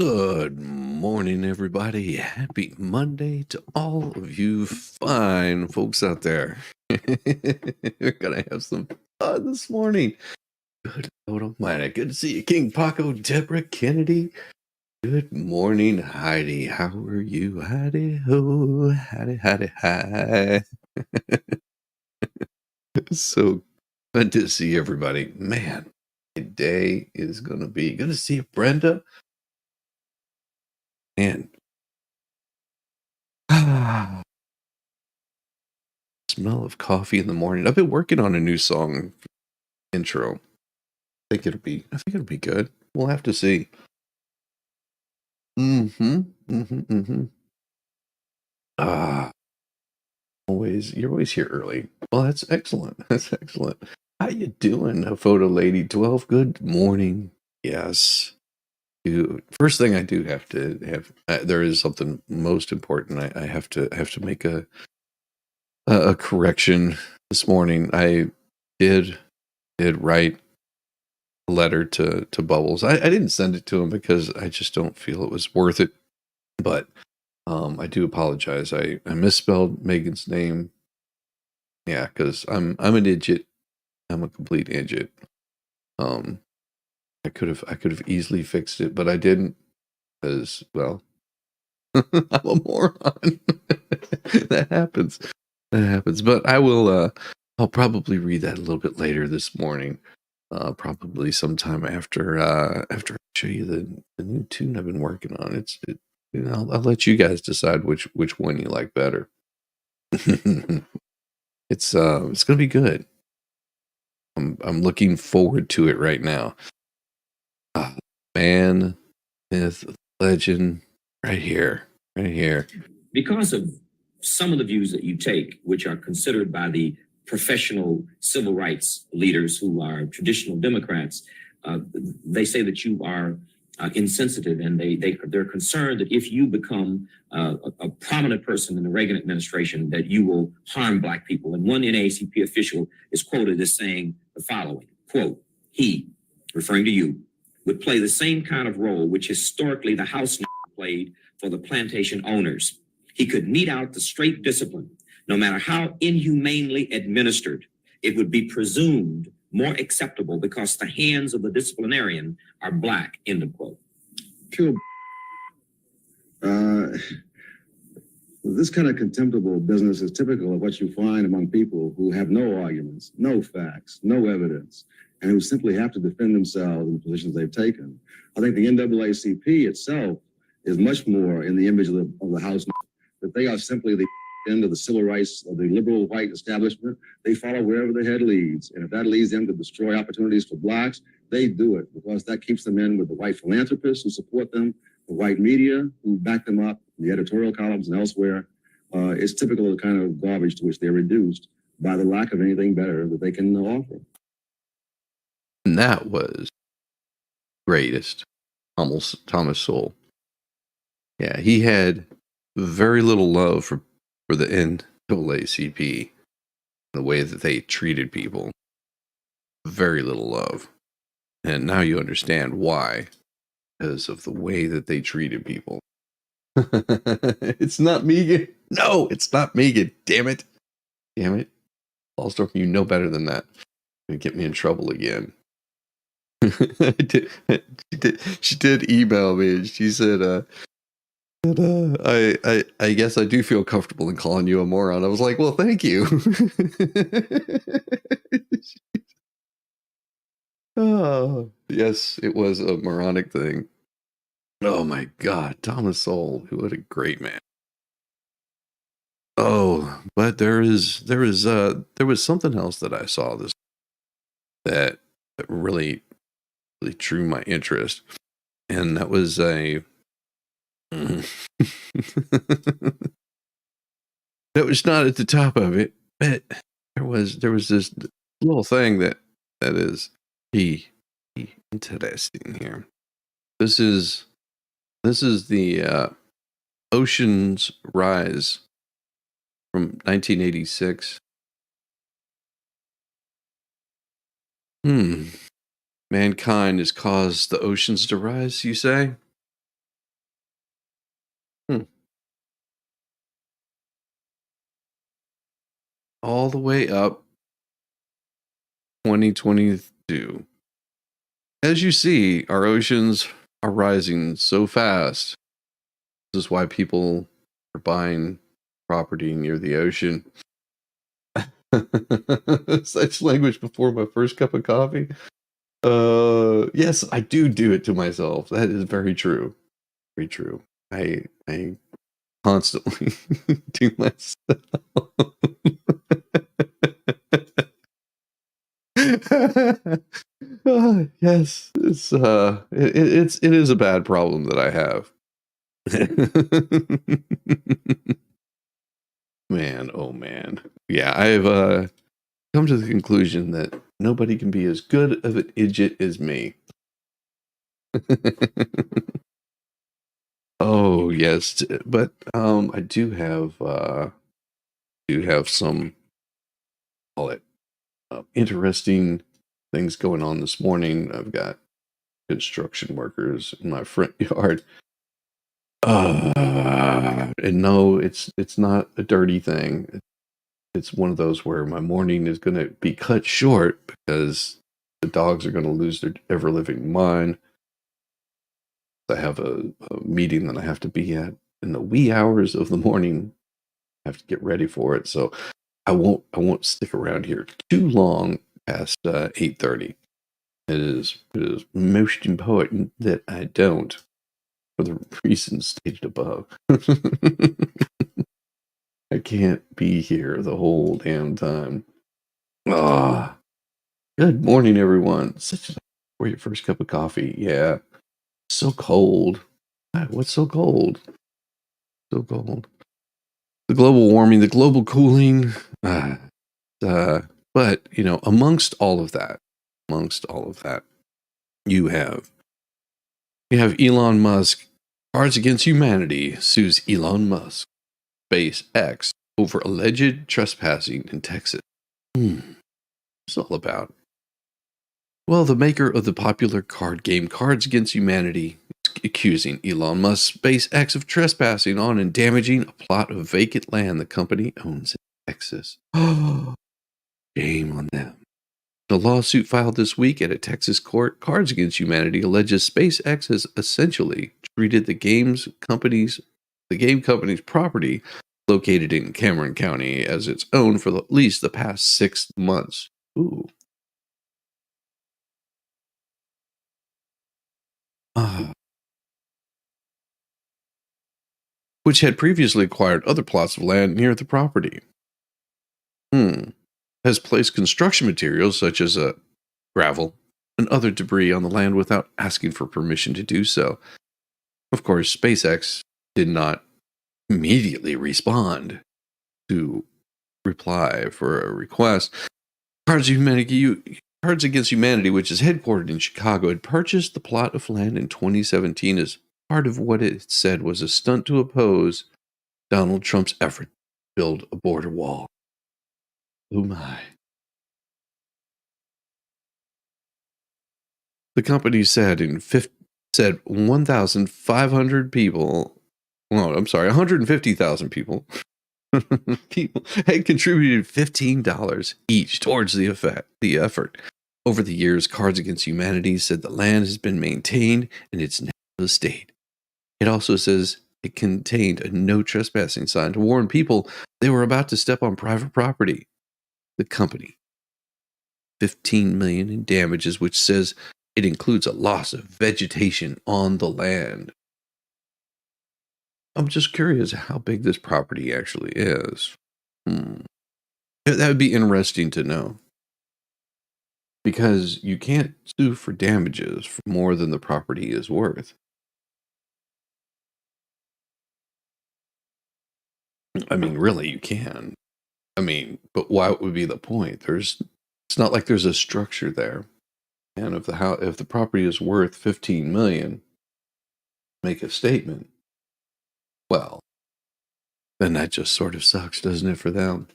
Good morning, everybody. Happy Monday to all of you fine folks out there. We're gonna have some fun this morning. Good Lord Almighty. Good to see you, King Paco, Deborah Kennedy. Good morning, Heidi. How are you? Heidi ho, Heidi, hi. So good to see everybody. Man, today is gonna be good to see you, Brenda. And smell of coffee in the morning. I've been working on a new song intro. I think it'll be good. We'll have to see. Mm-hmm. Mm-hmm. Mm-hmm. Ah, you're always here early. Well, that's excellent. That's excellent. How you doing, photo lady 12? Good morning. Yes. First thing I do have to have there is something most important. I have to make a correction this morning. I did write letter to Bubbles. I didn't send it to him because I just don't feel it was worth it. But I do apologize. I misspelled Megan's name. Yeah, because I'm an idiot. I'm a complete idiot. Um, I could have easily fixed it, but I didn't because well, I'm a moron. That happens. That happens. But I will. I'll probably read that a little bit later this morning. Probably sometime after I show you the new tune I've been working on. I'll let you guys decide which one you like better. It's gonna be good. I'm looking forward to it right now. Uh, Man, myth, legend, right here. Because of some of the views that you take, which are considered by the professional civil rights leaders who are traditional Democrats, they say that you are insensitive, and they're concerned that if you become a prominent person in the Reagan administration, that you will harm Black people. And one NAACP official is quoted as saying the following, quote, "He, referring to you, would play the same kind of role which historically the House played for the plantation owners. He could mete out the straight discipline, no matter how inhumanely administered. It would be presumed more acceptable because the hands of the disciplinarian are Black," end of quote. Pure. This kind of contemptible business is typical of what you find among people who have no arguments, no facts, no evidence, and who simply have to defend themselves in the positions they've taken. I think the NAACP itself is much more in the image of the House, that they are simply the end of the civil rights of the liberal white establishment. They follow wherever the head leads. And if that leads them to destroy opportunities for Blacks, they do it because that keeps them in with the white philanthropists who support them, the white media who back them up, the editorial columns and elsewhere. It's typical of the kind of garbage to which they're reduced by the lack of anything better that they can offer. And that was greatest, almost Thomas Sowell. Yeah, he had very little love for the NAACP, the way that they treated people. Very little love. And now you understand why. Because of the way that they treated people. It's not Megan. No, it's not Megan. Damn it. Damn it. Ballstorm, you know better than that. You're gonna get me in trouble again. She did email me. She said, I guess I do feel comfortable in calling you a moron. I was like, well, thank you. Oh, yes, it was a moronic thing. Oh my God, Thomas Sowell, what a great man. Oh, but there was something else that I saw that really drew my interest, and that was a that was not at the top of it, but there was this little thing that is pretty interesting here. This is the Ocean's Rise from 1986. Mankind has caused the oceans to rise, you say? all the way up 2022. As you see, our oceans are rising so fast. This is why people are buying property near the ocean. Such language before my first cup of coffee. Yes, I do it to myself. That is very true. Very true. I constantly do myself. Yes, it is a bad problem that I have. Man, oh man. Yeah, I've come to the conclusion that nobody can be as good of an idiot as me. Oh yes, but I do have some, call it, interesting things going on this morning. I've got construction workers in my front yard. And no, it's not a dirty thing. It's one of those where my morning is going to be cut short because the dogs are going to lose their ever living mind. I have a meeting that I have to be at in the wee hours of the morning. I have to get ready for it, so I won't stick around here too long past 8:30. It is most important that I don't, for the reasons stated above. I can't be here the whole damn time. Ah, good morning, everyone. For your first cup of coffee. Yeah, so cold. What's so cold? So cold. The global warming, the global cooling. But amongst all of that, you have Elon Musk. Cards Against Humanity sues Elon Musk, SpaceX, over alleged trespassing in Texas. What's it all about? Well, the maker of the popular card game Cards Against Humanity is accusing Elon Musk's SpaceX of trespassing on and damaging a plot of vacant land the company owns in Texas. Shame on them. The lawsuit filed this week at a Texas court, Cards Against Humanity, alleges SpaceX has essentially treated the game company's property located in Cameron County as its own for at least the past 6 months. Ooh. Which had previously acquired other plots of land near the property. Has placed construction materials such as gravel and other debris on the land without asking for permission to do so. Of course, SpaceX did not immediately respond to reply for a request. Cards Against Humanity, which is headquartered in Chicago, had purchased the plot of land in 2017 as part of what it said was a stunt to oppose Donald Trump's effort to build a border wall. Oh my. The company said 1,500 people. Well, I'm sorry, 150,000 people. People had contributed $15 each towards the effort. Over the years, Cards Against Humanity said the land has been maintained in its natural state. It also says it contained a no trespassing sign to warn people they were about to step on private property. The company, $15 million in damages, which says it includes a loss of vegetation on the land. I'm just curious how big this property actually is. That would be interesting to know. Because you can't sue for damages for more than the property is worth. I mean, really, you can. I mean, but what would be the point? It's not like there's a structure there. And if the property is worth 15 million, make a statement. Well, then that just sort of sucks, doesn't it, for them?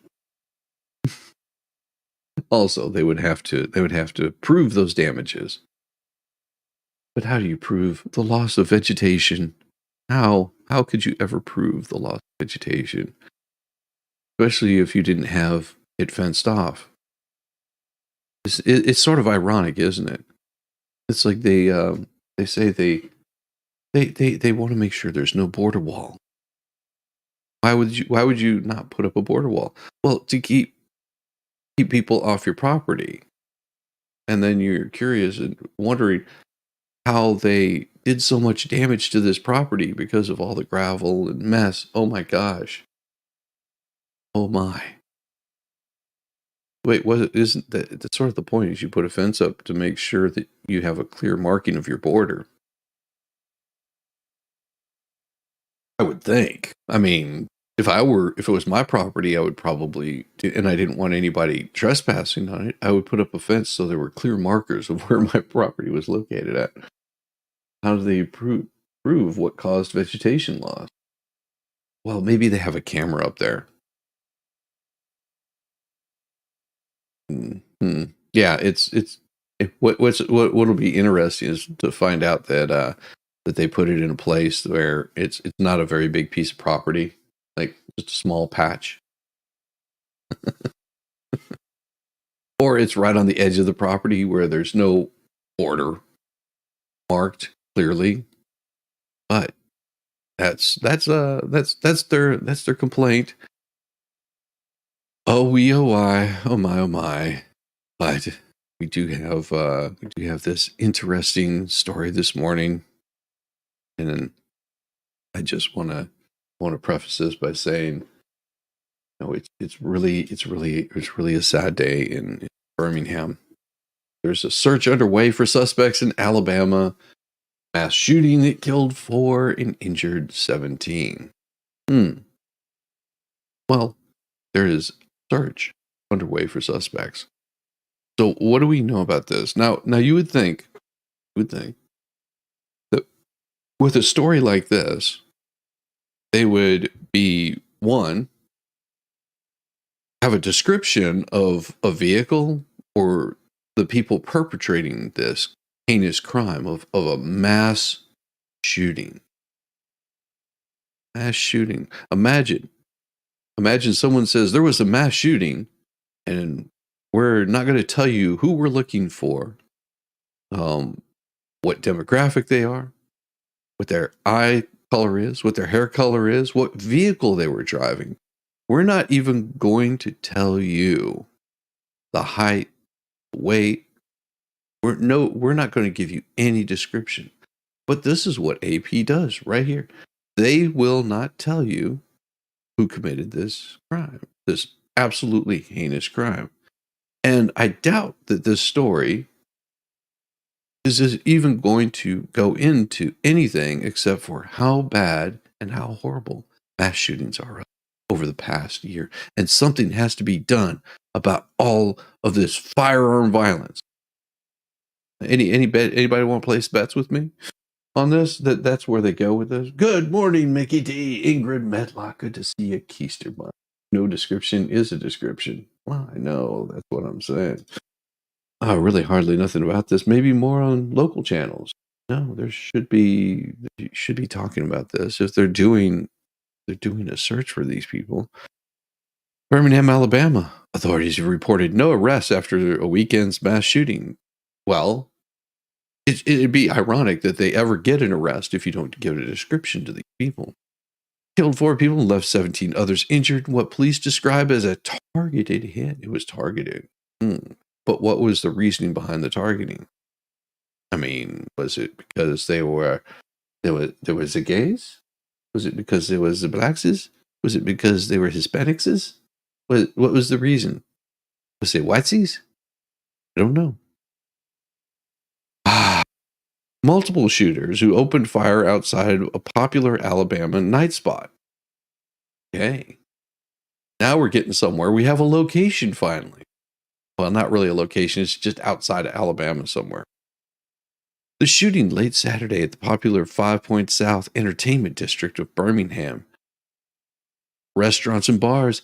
Also, they would have to prove those damages. But how do you prove the loss of vegetation? How could you ever prove the loss of vegetation? Especially if you didn't have it fenced off. It's sort of ironic, isn't it? It's like they say they want to make sure there's no border wall. Why would you not put up a border wall? Well, to keep people off your property. And then you're curious and wondering how they did so much damage to this property because of all the gravel and mess. Oh my gosh. Oh my. Wait, isn't that's sort of the point is you put a fence up to make sure that you have a clear marking of your border. I would think. I mean, if it was my property, I would probably, and I didn't want anybody trespassing on it, I would put up a fence so there were clear markers of where my property was located at. How do they prove what caused vegetation loss? Well, maybe they have a camera up there. Mm-hmm. Yeah, what'll be interesting is to find out that they put it in a place where it's not a very big piece of property, like just a small patch, or it's right on the edge of the property where there's no border marked clearly. But that's their complaint. Oh we oh why oh my. But we do have this interesting story this morning, and I just want to preface this by saying, it's really a sad day in Birmingham. There's a search underway for suspects in Alabama mass shooting that killed 4 and injured 17. Well, there is search underway for suspects. So what do we know about this? Now you would think that with a story like this, they would be have a description of a vehicle or the people perpetrating this heinous crime of a mass shooting. Mass shooting. Imagine someone says there was a mass shooting and we're not going to tell you who we're looking for, what demographic they are, what their eye color is, what their hair color is, what vehicle they were driving. We're not even going to tell you the height, weight. We're not going to give you any description. But this is what AP does right here. They will not tell you who committed this crime, this absolutely heinous crime. And I doubt that this story is even going to go into anything except for how bad and how horrible mass shootings are over the past year. And something has to be done about all of this firearm violence. Anybody want to place bets with me on this? That's where they go with this. Good morning, Mickey D. Ingrid Medlock. Good to see you, Keister. No description is a description. Well, I know. That's what I'm saying. Really hardly nothing about this. Maybe more on local channels. No, they should be talking about this if they're doing a search for these people. Birmingham, Alabama. Authorities have reported no arrests after a weekend's mass shooting. Well, it'd be ironic that they ever get an arrest if you don't give a description to these people. Killed 4 people and left 17 others injured in what police describe as a targeted hit. It was targeted. But what was the reasoning behind the targeting? I mean, was it because there was the gays? Was it because there was the blackses? Was it because they were Hispanics? What was the reason? Was it whitesies? I don't know. Multiple shooters who opened fire outside a popular Alabama night spot. Okay. Now we're getting somewhere. We have a location finally. Well, not really a location. It's just outside of Alabama somewhere. The shooting late Saturday at the popular 5 Point South entertainment district of Birmingham. Restaurants and bars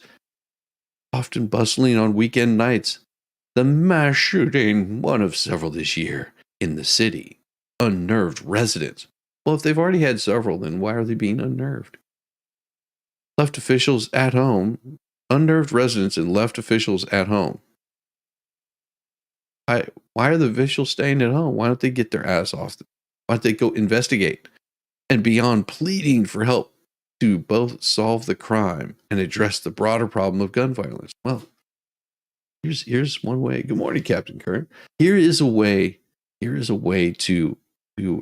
often bustling on weekend nights. The mass shooting, one of several this year in the city, unnerved residents. Well, if they've already had several, then why are they being unnerved? Left officials at home unnerved residents and left officials at home. Why are the officials staying at home? Why don't they get their ass off? Why don't they go investigate? And beyond pleading for help to both solve the crime and address the broader problem of gun violence. Well, here's one way. Good morning, Captain Kern. Here is a way to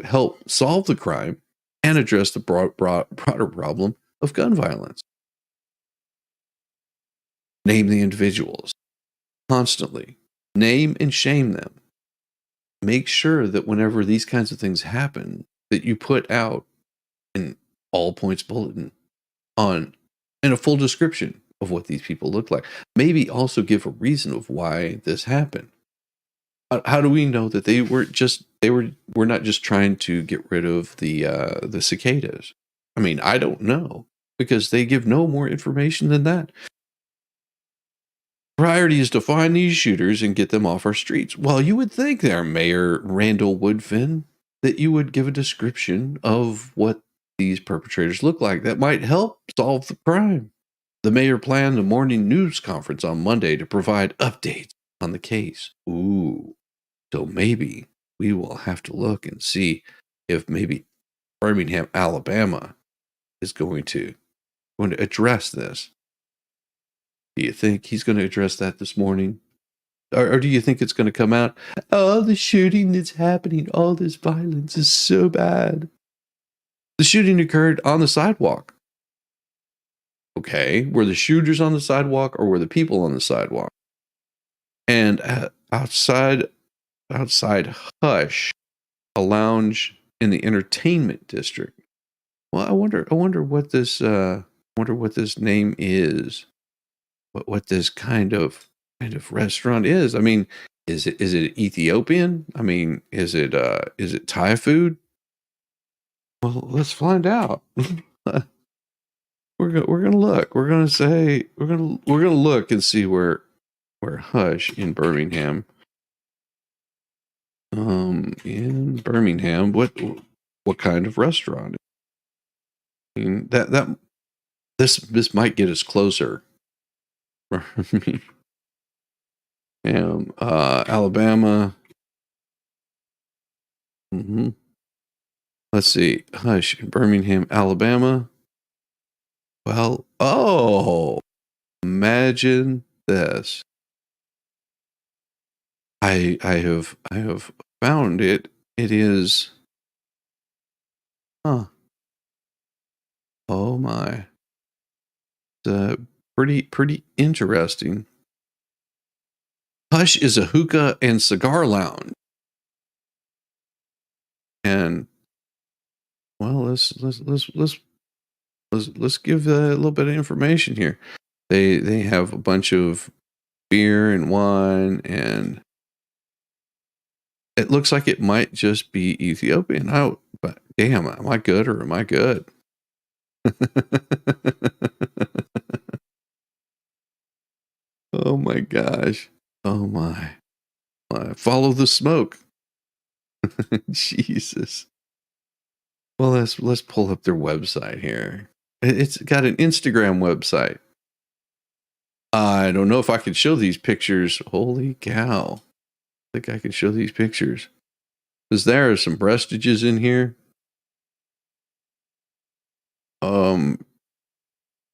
help solve the crime and address the broader problem of gun violence. Name the individuals constantly. Name and shame them. Make sure that whenever these kinds of things happen, that you put out an all points bulletin and a full description of what these people look like. Maybe also give a reason of why this happened. How do we know that they were not just trying to get rid of the cicadas? I mean, I don't know, because they give no more information than that. Priority is to find these shooters and get them off our streets. Well, you would think there, Mayor Randall Woodfin, that you would give a description of what these perpetrators look like that might help solve the crime. The mayor planned a morning news conference on Monday to provide updates on the case. Ooh, so maybe we will have to look and see if maybe Birmingham, Alabama is going to address this. Do you think he's going to address that this morning? Or do you think it's going to come out, oh, the shooting that's happening, all this violence is so bad? The shooting occurred on the sidewalk. Okay, were the shooters on the sidewalk or were the people on the sidewalk? And outside Hush, a lounge in the entertainment district. Well, I wonder what this name is. What this kind of restaurant is. I mean, is it Ethiopian? I mean, is it Thai food? Well, let's find out. We're gonna look. We're gonna look and see where Hush in Birmingham. In Birmingham, what kind of restaurant? I mean, this might get us closer. Alabama. Let's see. Hush in Birmingham, Alabama. Well, imagine this. I have found it. It is. Oh my. It's pretty interesting. Hush is a hookah and cigar lounge. And well, let's give a little bit of information here. They have a bunch of beer and wine, and it looks like it might just be Ethiopian. Oh, but damn, am I good or am I good? Oh my gosh. Oh my. Follow the smoke. Jesus. Well, let's pull up their website here. It's got an Instagram website. I don't know if I can show these pictures. Holy cow. I think I can show these pictures. Because there are some breastages in here.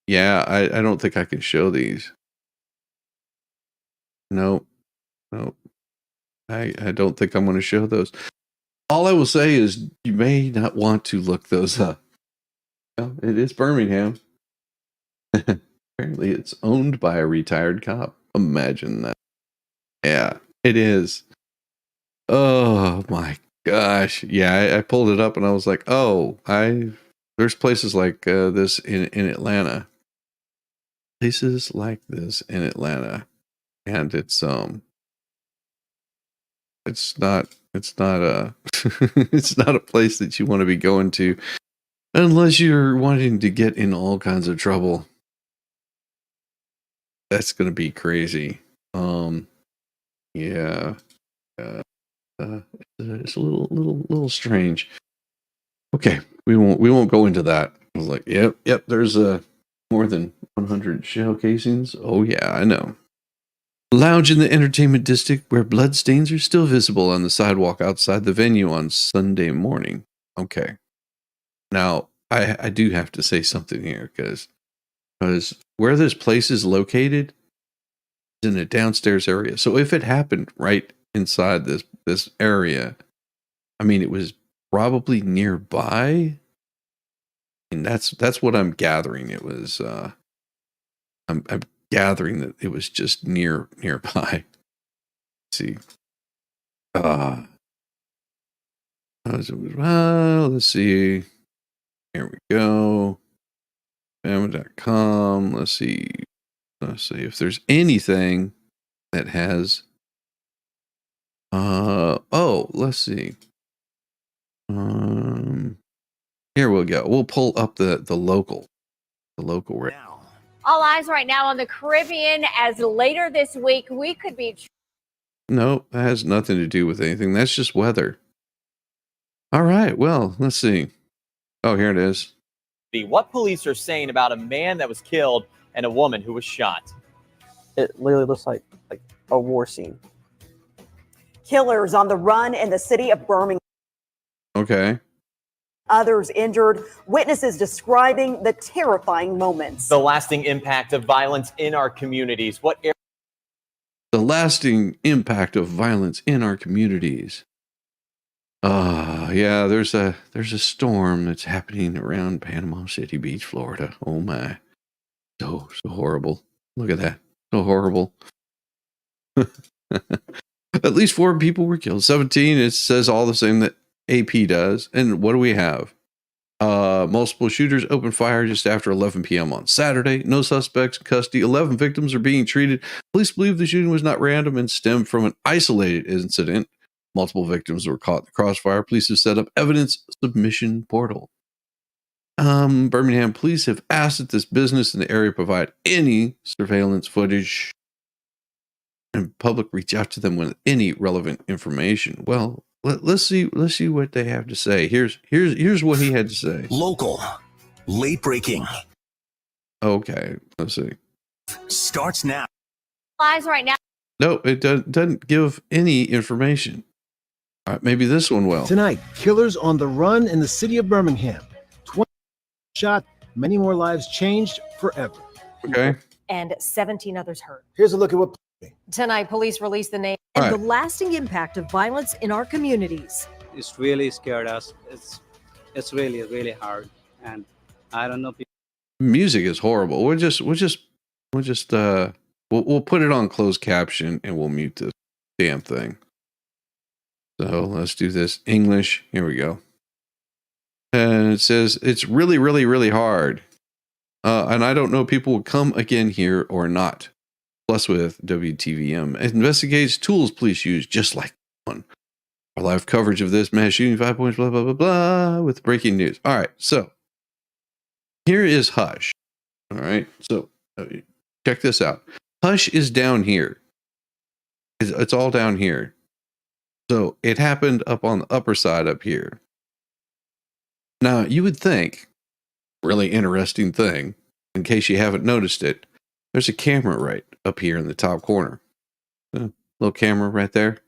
Yeah, I don't think I can show these. Nope. I don't think I'm going to show those. All I will say is you may not want to look those up. Well, it is Birmingham. Apparently it's owned by a retired cop. Imagine that. Yeah, it is. Oh my gosh. Yeah, I pulled it up and I was like, there's places like this in Atlanta. Places like this in Atlanta. And it's not a it's not a place that you want to be going to unless you're wanting to get in all kinds of trouble. That's going to be crazy. Yeah. It's a little strange. Okay, we won't go into that. I was like, yep. There's more than 100 shell casings. Oh, yeah, I know. Lounge in the entertainment district where bloodstains are still visible on the sidewalk outside the venue on Sunday morning. Okay. Now, I do have to say something here because where this place is located is in a downstairs area. So if it happened right inside this area, I mean, it was probably nearby. And that's what I'm gathering. It was I'm gathering that it was just nearby. Let's see. Well, let's see. Here we go. Bama.com. Let's see. Let's see if there's anything that has. Let's see. Here we go. We'll pull up the local rate. All eyes right now on the Caribbean as later this week we could be. No, that has nothing to do with anything. That's just weather. All right. Well, let's see. Oh, here it is. What police are saying about a man that was killed and a woman who was shot. It literally looks like a war scene. Killers on the run in the city of Birmingham. Okay. Others injured. Witnesses describing the terrifying moments. The lasting impact of violence in our communities. The lasting impact of violence in our communities. Yeah, there's a storm that's happening around Panama City Beach, Florida. Oh my. So horrible. Look at that. So horrible. At least 4 people were killed. 17, it says all the same that AP does. And what do we have? Multiple shooters opened fire just after 11 p.m. on Saturday. No suspects in custody. 11 victims are being treated. Police believe the shooting was not random and stemmed from an isolated incident. Multiple victims were caught in the crossfire. Police have set up evidence submission portal. Birmingham police have asked that this business in the area provide any surveillance footage and public reach out to them with any relevant information. Well, let's see what they have to say. Here's what he had to say. Local, late breaking. Okay, let's see. Starts now. Eyes right now. No, it doesn't give any information. All right, maybe this one will. Tonight, killers on the run in the city of Birmingham. 20 shot, many more lives changed forever. Okay. And 17 others hurt. Here's a look at what. Tonight, police released the name All and right. the lasting impact of violence in our communities. It's really scared us. It's really hard, and I don't know. Music is horrible. We'll put it on closed caption and we'll mute this damn thing. So let's do this English. Here we go. And it says it's really, really, really hard. And I don't know if people will come again here or not. Plus with WTVM investigates tools police use just like one. Our live coverage of this mass shooting, 5 points, blah, blah, blah, blah, with breaking news. All right. So here is Hush. All right. So check this out. Hush is down here. It's all down here. So it happened up on the upper side up here. Now you would think, really interesting thing, in case you haven't noticed it, there's a camera right up here in the top corner. A little camera right there.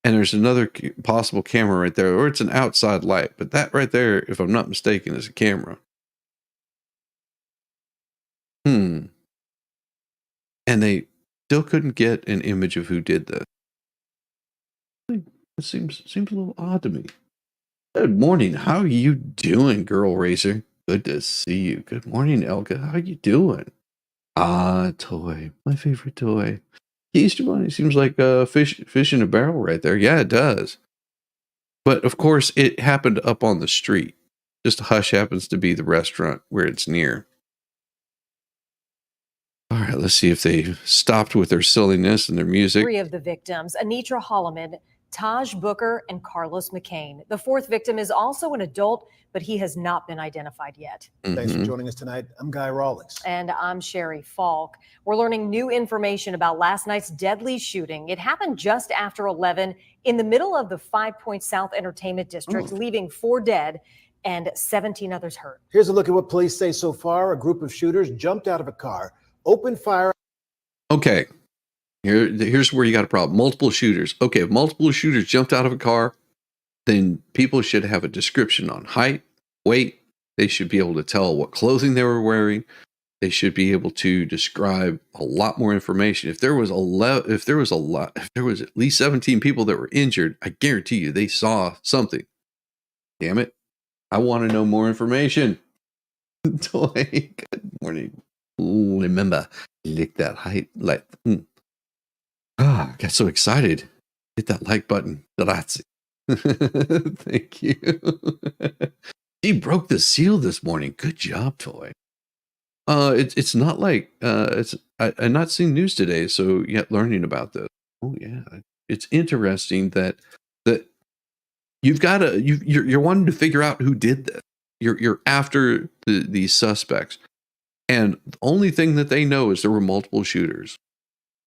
And there's another possible camera right there, or it's an outside light. But that right there, if I'm not mistaken, is a camera. And they still couldn't get an image of who did this. It seems a little odd to me. Good morning. How are you doing, Girl Racer? Good to see you. Good morning, Elka. How you doing? Toy. My favorite toy. Easter Bunny seems like a fish in a barrel right there. Yeah, it does. But of course, it happened up on the street. Just Hush happens to be the restaurant where it's near. All right, let's see if they stopped with their silliness and their music. 3 of the victims, Anitra Holloman, Taj Booker, and Carlos McCain. The 4th victim is also an adult, but he has not been identified yet. Thanks for joining us tonight. I'm Guy Rawlings. And I'm Sherry Falk. We're learning new information about last night's deadly shooting. It happened just after 11 in the middle of the 5 Points South Entertainment District, leaving 4 dead and 17 others hurt. Here's a look at what police say so far. A group of shooters jumped out of a car, opened fire. Okay, here's where you got a problem. Multiple shooters. Okay, if multiple shooters jumped out of a car, then people should have a description on height, weight. They should be able to tell what clothing they were wearing. They should be able to describe a lot more information. If there was at least 17 people that were injured, I guarantee you they saw something. Damn it. I want to know more information. Toy, good morning. Ooh, remember, lick that height. I got so excited. Hit that like button. Grazie. Thank you. He broke the seal this morning. Good job, Toy. It's not like I'm not seeing news today, so yet learning about this. Oh yeah, it's interesting that you're wanting to figure out who did this. You're after these suspects, and the only thing that they know is there were multiple shooters.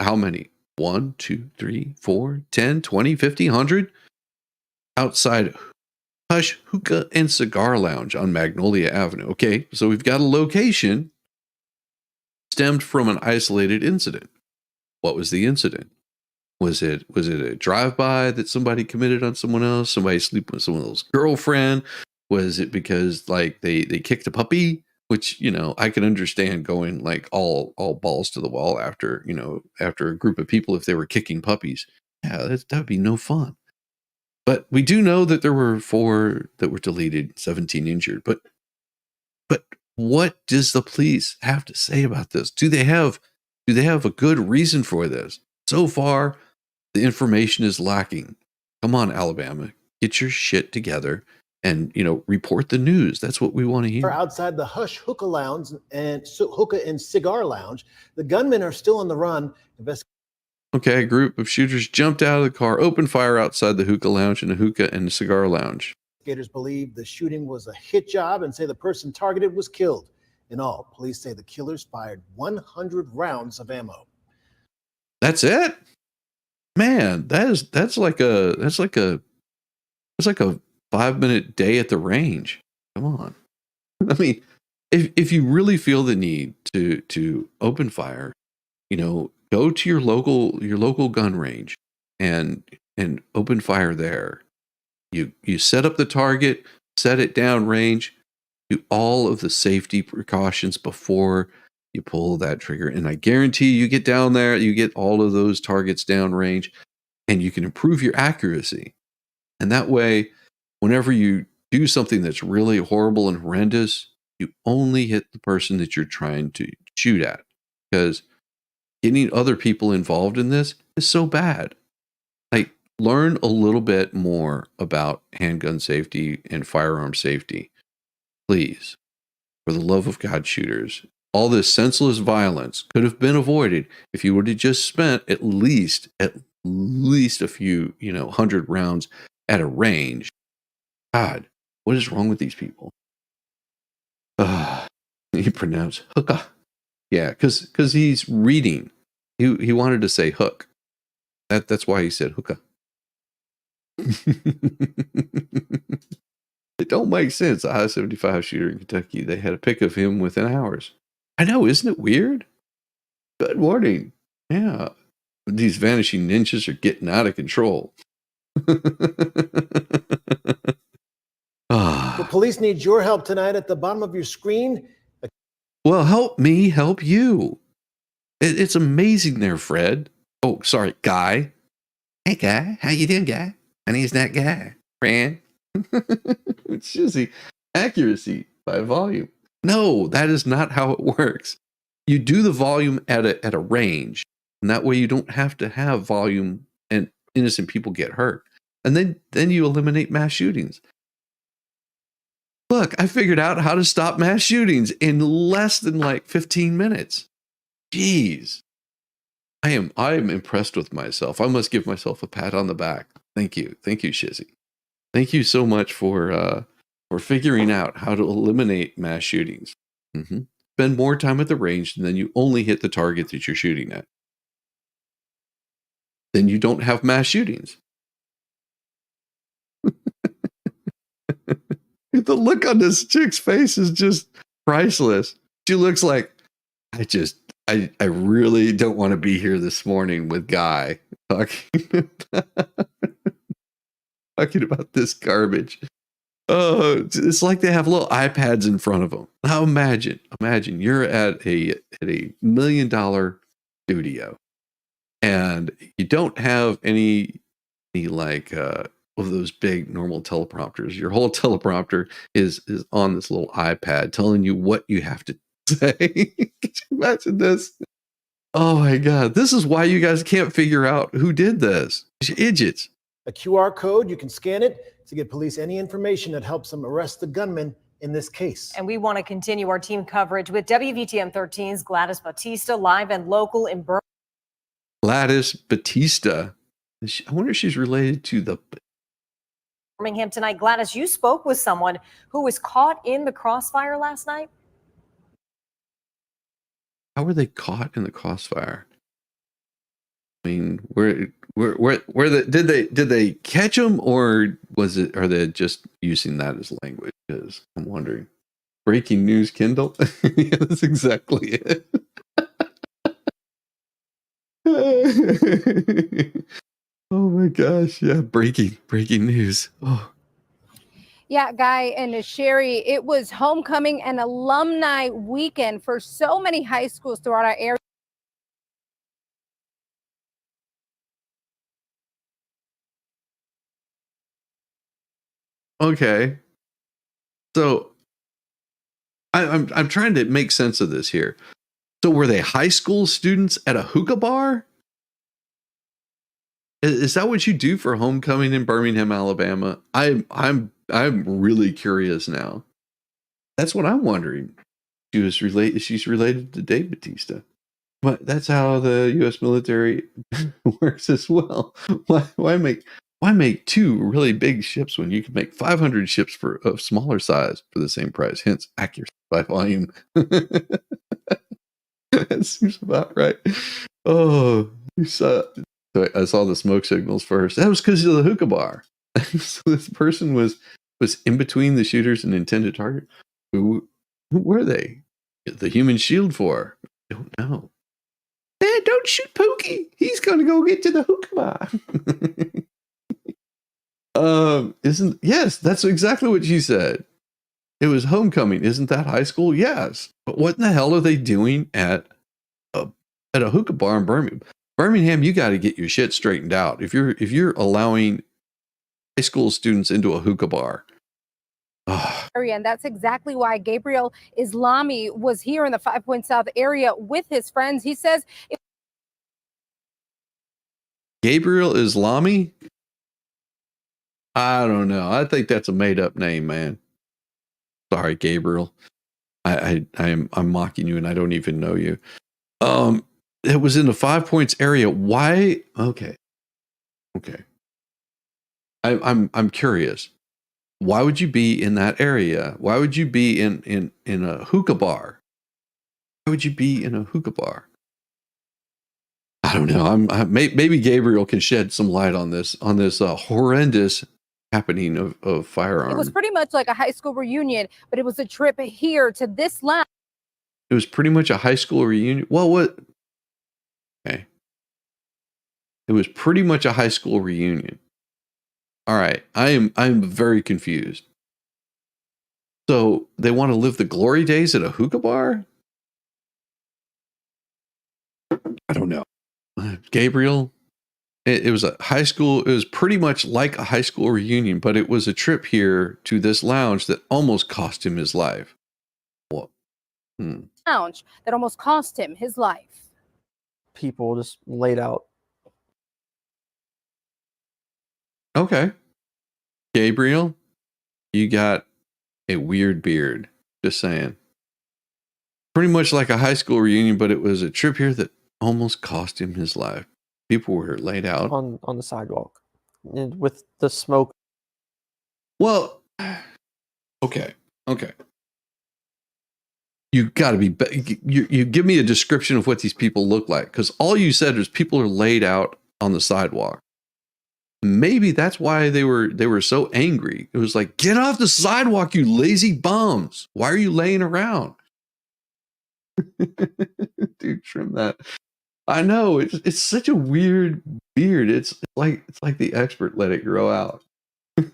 How many? 1, 2, 3, 4, 10, 20, 50, 100 outside Hush Hookah and Cigar Lounge on Magnolia Avenue. Okay, so we've got a location stemmed from an isolated incident. What was the incident? Was it a drive-by that somebody committed on someone else? Somebody sleeping with someone else's girlfriend? Was it because like they kicked a puppy? Which, I can understand going like all balls to the wall after a group of people if they were kicking puppies. Yeah, that would be no fun. But we do know that there were 4 that were deleted, 17 injured. But what does the police have to say about this? Do they have a good reason for this? So far, the information is lacking. Come on, Alabama, get your shit together and report the news. That's what we want to hear. Outside the Hush Hookah Lounge and Hookah and Cigar Lounge, the gunmen are still on the run. Okay, a group of shooters jumped out of the car, opened fire outside the hookah lounge and a hookah and a cigar lounge. Investigators believe the shooting was a hit job and say the person targeted was killed. In all, police say the killers fired 100 rounds of ammo. That's it? Man, that's like a 5-minute day at the range. Come on. I mean, if you really feel the need to open fire, go to your local gun range and open fire there. You set up the target, set it down range, do all of the safety precautions before you pull that trigger. And I guarantee you get down there, you get all of those targets down range, and you can improve your accuracy. And that way, whenever you do something that's really horrible and horrendous, you only hit the person that you're trying to shoot at. Because getting other people involved in this is so bad. Like, learn a little bit more about handgun safety and firearm safety. Please, for the love of God, shooters. All this senseless violence could have been avoided if you would have just spent at least a few, 100 rounds at a range. God, what is wrong with these people? He pronounced hookah. Yeah, because he's reading. He wanted to say hook. That's why he said hookah. It don't make sense. A I-75 shooter in Kentucky. They had a pic of him within hours. I know, isn't it weird? Good morning. Yeah. These vanishing ninjas are getting out of control. The police need your help tonight. At the bottom of your screen. Well, help me help you. It's amazing there, Fred. Oh, sorry, Guy. Hey, Guy. How you doing, Guy? My name's not Guy. Fran. It's just the accuracy by volume. No, that is not how it works. You do the volume at a range, and that way you don't have to have volume and innocent people get hurt. And then you eliminate mass shootings. Look, I figured out how to stop mass shootings in less than like 15 minutes. Jeez. I am impressed with myself. I must give myself a pat on the back. Thank you. Thank you, Shizzy. Thank you so much for figuring out how to eliminate mass shootings. Spend more time at the range, and then you only hit the target that you're shooting at. Then you don't have mass shootings. The look on this chick's face is just priceless. She looks like, I really don't want to be here this morning with Guy talking talking about this garbage. Oh, it's like they have little iPads in front of them. Now imagine you're at a $1 million studio, and you don't have any like of those big normal teleprompters. Your whole teleprompter is on this little iPad telling you what you have to say. Can you imagine this? Oh my God. This is why you guys can't figure out who did this. You're idiots. A QR code, you can scan it to give police any information that helps them arrest the gunman in this case. And we want to continue our team coverage with WVTM 13's Gladys Bautista, live and local in Birmingham. Gladys Bautista. I wonder if she's related to the Birmingham tonight. Gladys, you spoke with someone who was caught in the crossfire last night. How were they caught in the crossfire? I mean, did they catch them, or are they just using that as language? Because I'm wondering. Breaking news, Kindle. Yeah, that's exactly it. Oh my gosh! Yeah, breaking news. Oh. Yeah, Guy and Sherry, it was homecoming and alumni weekend for so many high schools throughout our area. Okay, so I'm trying to make sense of this here. So were they high school students at a hookah bar? Is that what you do for homecoming in Birmingham, Alabama? I'm really curious now. That's what I'm wondering. She's related to Dave Bautista. But that's how the U.S. military works as well. Why make two really big ships when you can make 500 ships of smaller size for the same price? Hence, accuracy by volume. That seems about right. Oh, so I saw the smoke signals first. That was because of the hookah bar. So this person was in between the shooters and intended target. Who were they? The human shield for? I don't know. Man, don't shoot Pookie. He's gonna go get to the hookah bar. Yes, that's exactly what she said. It was homecoming. Isn't that high school? Yes. But what in the hell are they doing at a hookah bar in Birmingham? Birmingham, you got to get your shit straightened out. If you're allowing high school students into a hookah bar. And that's exactly why Gabriel Islami was here in the 5 Point South area with his friends. He says Gabriel Islami? I don't know. I think that's a made up name, man. Sorry, Gabriel. I'm mocking you and I don't even know you. It was in the 5 Points area. Why? Okay. I'm curious. Why would you be in that area? Why would you be in a hookah bar? Why would you be in a hookah bar? I don't know. Maybe Gabriel can shed some light on this horrendous happening of firearms. it was pretty much like a high school reunion, but it was a trip here to this lounge. It was pretty much a high school reunion. Well, what? Okay. It was pretty much a high school reunion. All right. I'm very confused. So they want to live the glory days at a hookah bar? I don't know. Gabriel, it was a high school. It was pretty much like a high school reunion, but it was a trip here to this lounge that almost cost him his life. What? Lounge that almost cost him his life. People just laid out. Okay. Gabriel, you got a weird beard. Just saying. Pretty much like a high school reunion, but it was a trip here that almost cost him his life. People were laid out on the sidewalk and with the smoke. Well, okay. You got to be. You give me a description of what these people look like, because all you said is people are laid out on the sidewalk. maybe that's why they were so angry. It was like, get off the sidewalk, you lazy bums. Why are you laying around? Dude, trim that. I know, it's such a weird beard. It's like the expert let it grow out. I'm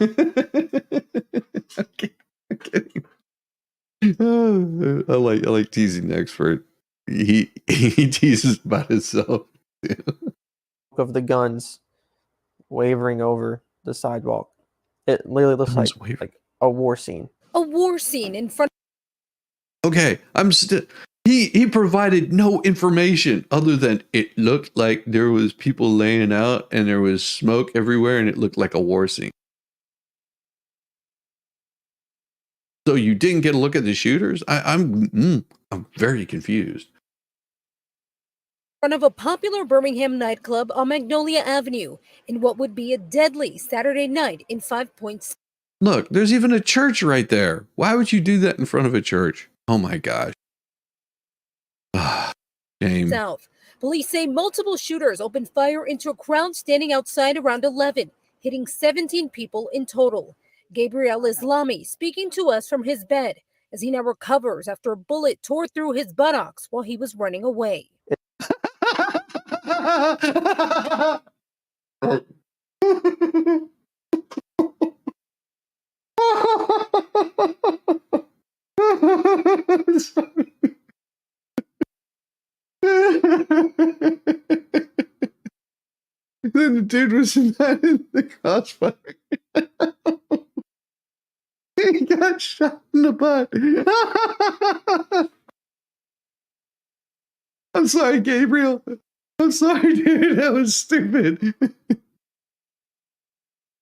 kidding. I like teasing the expert. He teases about himself. Of the guns wavering over the sidewalk. It literally looks like a war scene. A war scene in front. Okay, I'm still. He provided no information other than it looked like there was people laying out and there was smoke everywhere and it looked like a war scene. So you didn't get a look at the shooters? I'm very confused. Front of a popular Birmingham nightclub on Magnolia Avenue in what would be a deadly Saturday night in 5 Points. Look, there's even a church right there. Why would you do that in front of a church? Oh my gosh. Shame. South. Police say multiple shooters opened fire into a crowd standing outside around 11, hitting 17 people in total. Gabriel Islami speaking to us from his bed as he now recovers after a bullet tore through his buttocks while he was running away. Then the dude was not in the crossfire. He got shot in the butt. I'm sorry, Gabriel. I'm sorry, dude. That was stupid.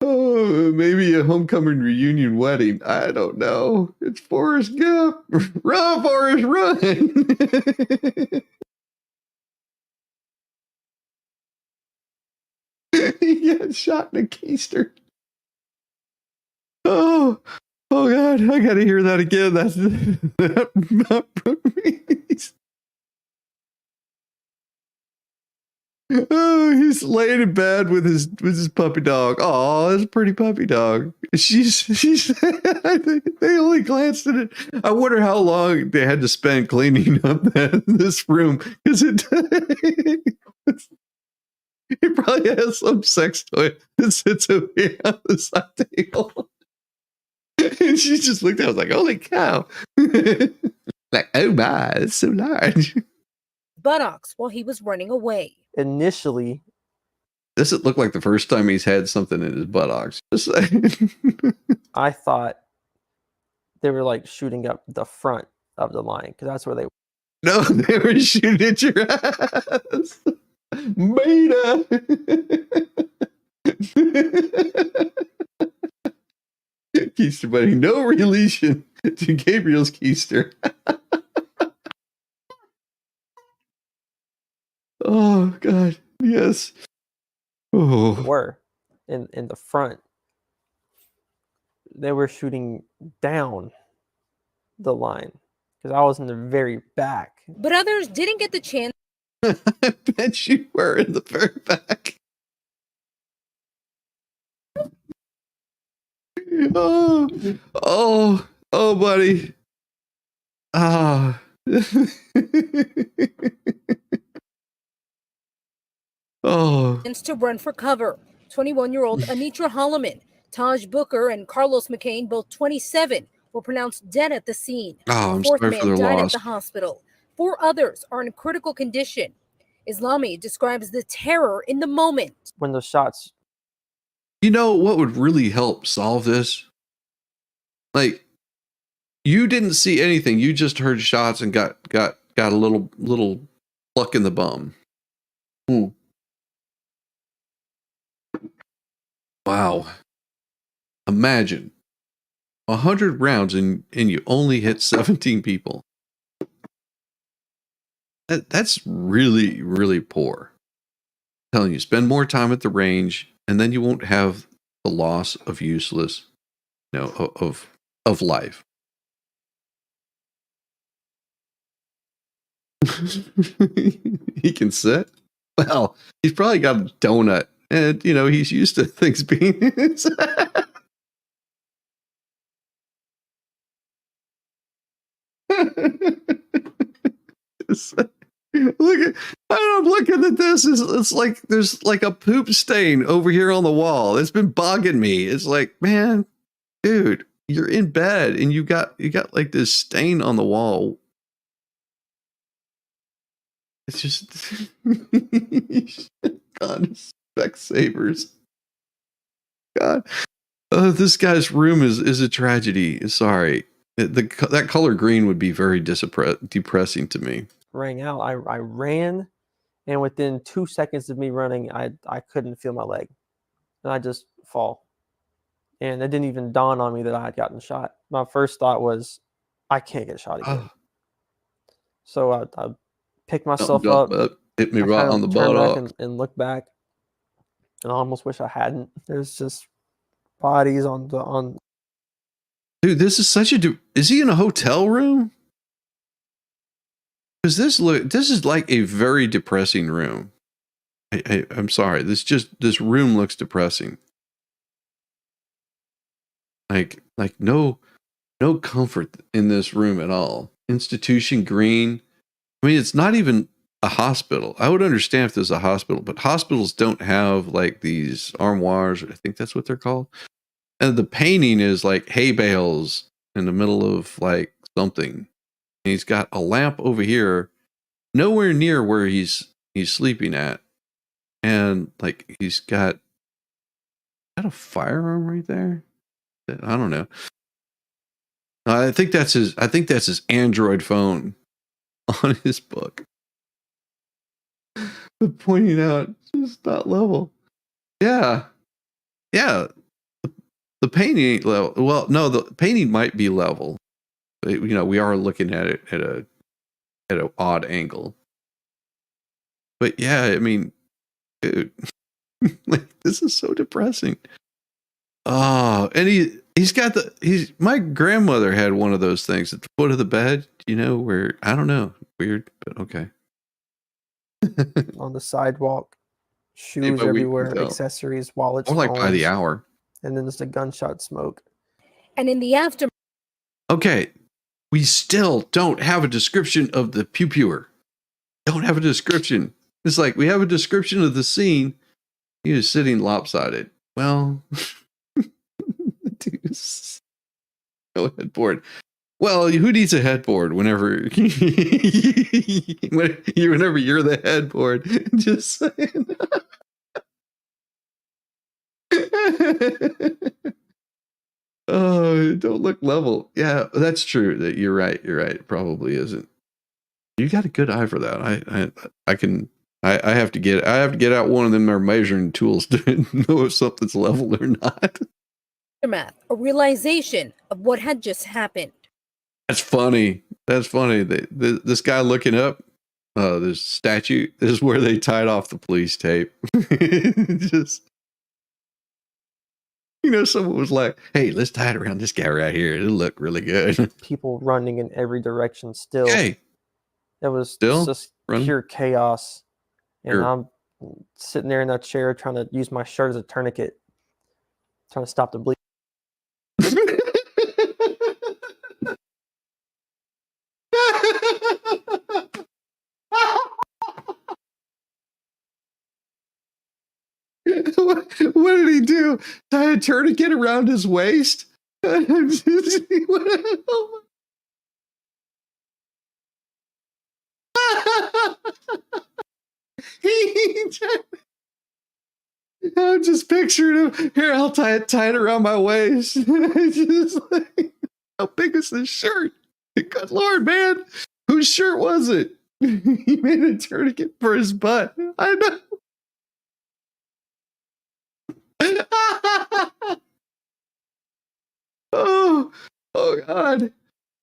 Oh, maybe a homecoming reunion wedding. I don't know. It's Forrest Gump. Run, Forrest, run. He got shot in a keister. Oh God, I gotta hear that again. That broke me. Oh, he's laying in bed with his puppy dog. Oh, that's a pretty puppy dog. She's I think they only glanced at it. I wonder how long they had to spend cleaning up this room because it probably has some sex toy that sits over here on the side table. And she just looked at it, was like, holy cow. Like, oh my, it's so large. Buttocks while he was running away. Initially, doesn't look like the first time he's had something in his buttocks. Just saying. I thought they were like shooting up the front of the line because that's where they were. No, they were shooting at your ass. Beta. Keister buddy, no relation to Gabriel's keister. Oh God, yes. Oh. Were in the front. They were shooting down the line because I was in the very back. But others didn't get the chance. I bet you were in the very back. Oh, buddy. Ah. Oh. To run for cover. 21-year-old Anitra Holloman, Taj Booker, and Carlos McCain, both 27, were pronounced dead at the scene. Oh, I'm Fourth sorry man for their died loss. at the hospital. 4 others are in critical condition. Islami describes the terror in the moment. When those shots. You know what would really help solve this? Like, you didn't see anything. You just heard shots and got a little pluck in the bum. Wow. Imagine 100 rounds and you only hit 17 people. That's really, really poor. I'm telling you, spend more time at the range and then you won't have the loss of useless, of life. He can sit? Well, he's probably got a donut And, you know, he's used to things being. I'm looking at this. It's like there's like a poop stain over here on the wall. It's been bugging me. It's like, man, dude, you're in bed and you got like this stain on the wall. It's just God, Specsavers. God, this guy's room is a tragedy. Sorry, that color green would be very depressing to me. Rang out. I ran, and within 2 seconds of me running, I couldn't feel my leg, and I just fall. And it didn't even dawn on me that I had gotten shot. My first thought was, I can't get shot again. So I picked myself up, hit me right on the butt, and looked back, and I almost wish I hadn't. There's just bodies on. Dude, this is such a. Is he in a hotel room? Because this is like a very depressing room. I'm sorry. This room looks depressing. Like no comfort in this room at all. Institution green. I mean, it's not even a hospital. I would understand if there's a hospital, but hospitals don't have like these armoires. I think that's what they're called. And the painting is like hay bales in the middle of like something. And he's got a lamp over here, nowhere near where he's sleeping at. And like he's got a firearm right there. I don't know. I think that's his Android phone on his book. But pointing out just not level. Yeah. Yeah. The painting ain't level. Well, no, the painting might be level. But, you know, we are looking at it at an odd angle. But yeah, I mean, dude, like this is so depressing. Oh, and he's got my grandmother had one of those things at the foot of the bed, you know, where I don't know, weird, but okay. On the sidewalk, shoes everywhere, accessories, wallets, or like phones, by the hour. And then there's the gunshot smoke. And in the aftermath. Okay, we still don't have a description of the pew-pewer. Don't have a description. It's like we have a description of the scene. He was sitting lopsided. Well, no headboard. Well, who needs a headboard whenever whenever you're the headboard? Just saying. Oh, don't look level. Yeah, that's true. That you're right. You're right. It probably isn't. You got a good eye for that. I have to get out one of them measuring tools to know if something's level or not. A realization of what had just happened. That's funny. This guy looking up this statue. This is where they tied off the police tape. Just, you know, someone was like, "Hey, let's tie it around this guy right here. It'll look really good." People running in every direction. Still, hey, it was still just pure chaos. And I'm sitting there in that chair trying to use my shirt as a tourniquet, trying to stop the bleeding. What did he do? Tie a tourniquet around his waist? I'm just picturing him. Here, I'll tie it around my waist. Just like, how big is this shirt? Good Lord, man. Whose shirt was it? He made a tourniquet for his butt. I know. Oh God.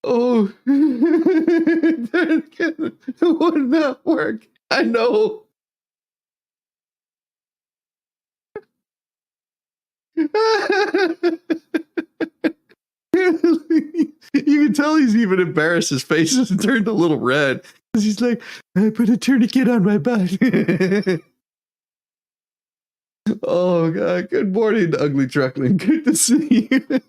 Oh, it would not work. I know. You can tell he's even embarrassed. His face has turned a little red because he's like, I put a tourniquet on my butt. Oh God! Good morning, ugly truckling. Good to see you.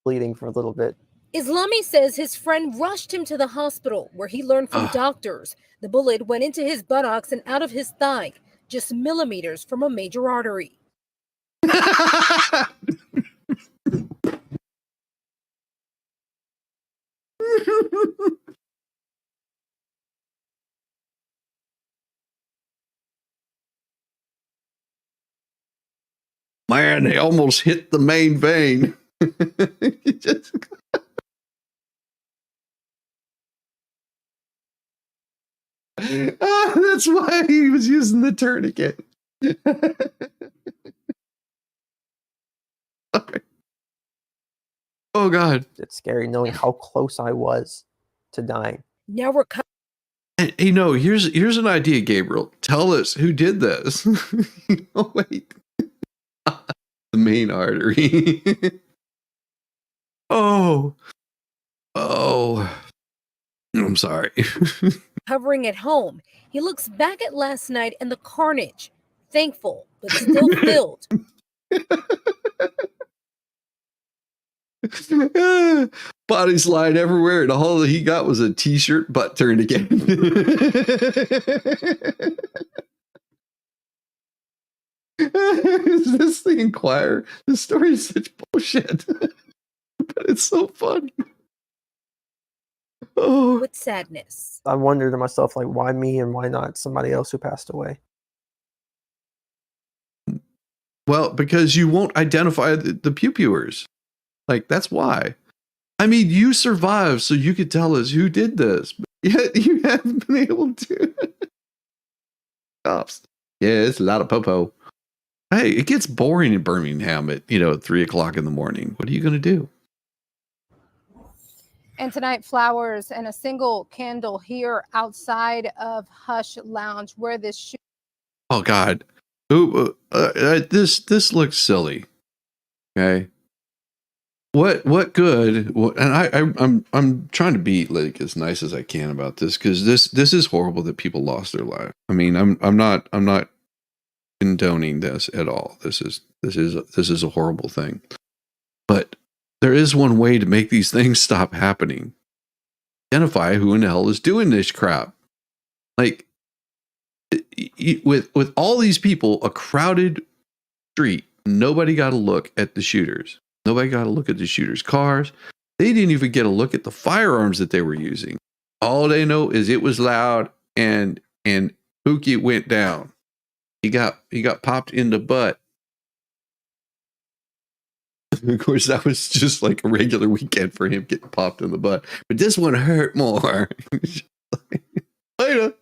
Bleeding for a little bit. Islami says his friend rushed him to the hospital where he learned from doctors the bullet went into his buttocks and out of his thigh, just millimeters from a major artery. Man, he almost hit the main vein. Just... that's why he was using the tourniquet. Oh God. It's scary knowing how close I was to dying. Now we're Hey, no, here's an idea, Gabriel. Tell us who did this. Oh, wait. The main artery. Oh. I'm sorry. covering at home. He looks back at last night and the carnage, thankful but still filled. Bodies lying everywhere, and all he got was a t-shirt butt turned again. Is this the Inquirer? The story is such bullshit, but it's so funny. Oh, with sadness. I wonder to myself, like, why me and why not somebody else who passed away? Well, because you won't identify the pew-pewers. Like, that's why. I mean, you survived, so you could tell us who did this, but yet you haven't been able to. Cops. Yeah, it's a lot of popo. Hey, it gets boring in Birmingham at 3 o'clock in the morning. What are you going to do? And tonight, flowers and a single candle here outside of Hush Lounge, where this Oh God, this looks silly. Okay, what good? And I'm trying to be like as nice as I can about this because this is horrible that people lost their life. I mean, I'm not condoning this at all. This is a horrible thing, but there is one way to make these things stop happening. Identify who in the hell is doing this crap. Like, with all these people, a crowded street, nobody got a look at the shooters. Nobody got a look at the shooters' cars. They didn't even get a look at the firearms that they were using. All they know is it was loud and Pookie went down. He got popped in the butt. Of course, that was just like a regular weekend for him getting popped in the butt. But this one hurt more. Later.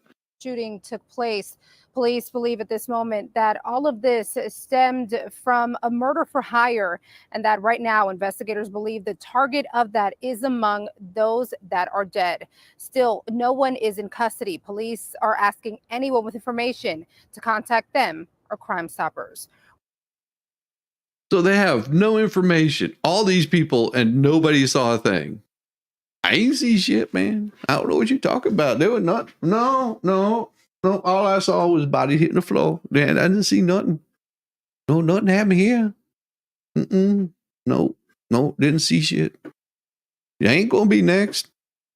shooting took place. Police believe at this moment that all of this stemmed from a murder for hire, and that right now investigators believe the target of that is among those that are dead. Still, no one is in custody. Police are asking anyone with information to contact them or Crime Stoppers. So they have no information. All these people and nobody saw a thing. I ain't see shit, man. I don't know what you're talking about. They were not. No. All I saw was body hitting the floor. Man, I didn't see nothing. No, nothing happened here. No, didn't see shit. You ain't gonna be next.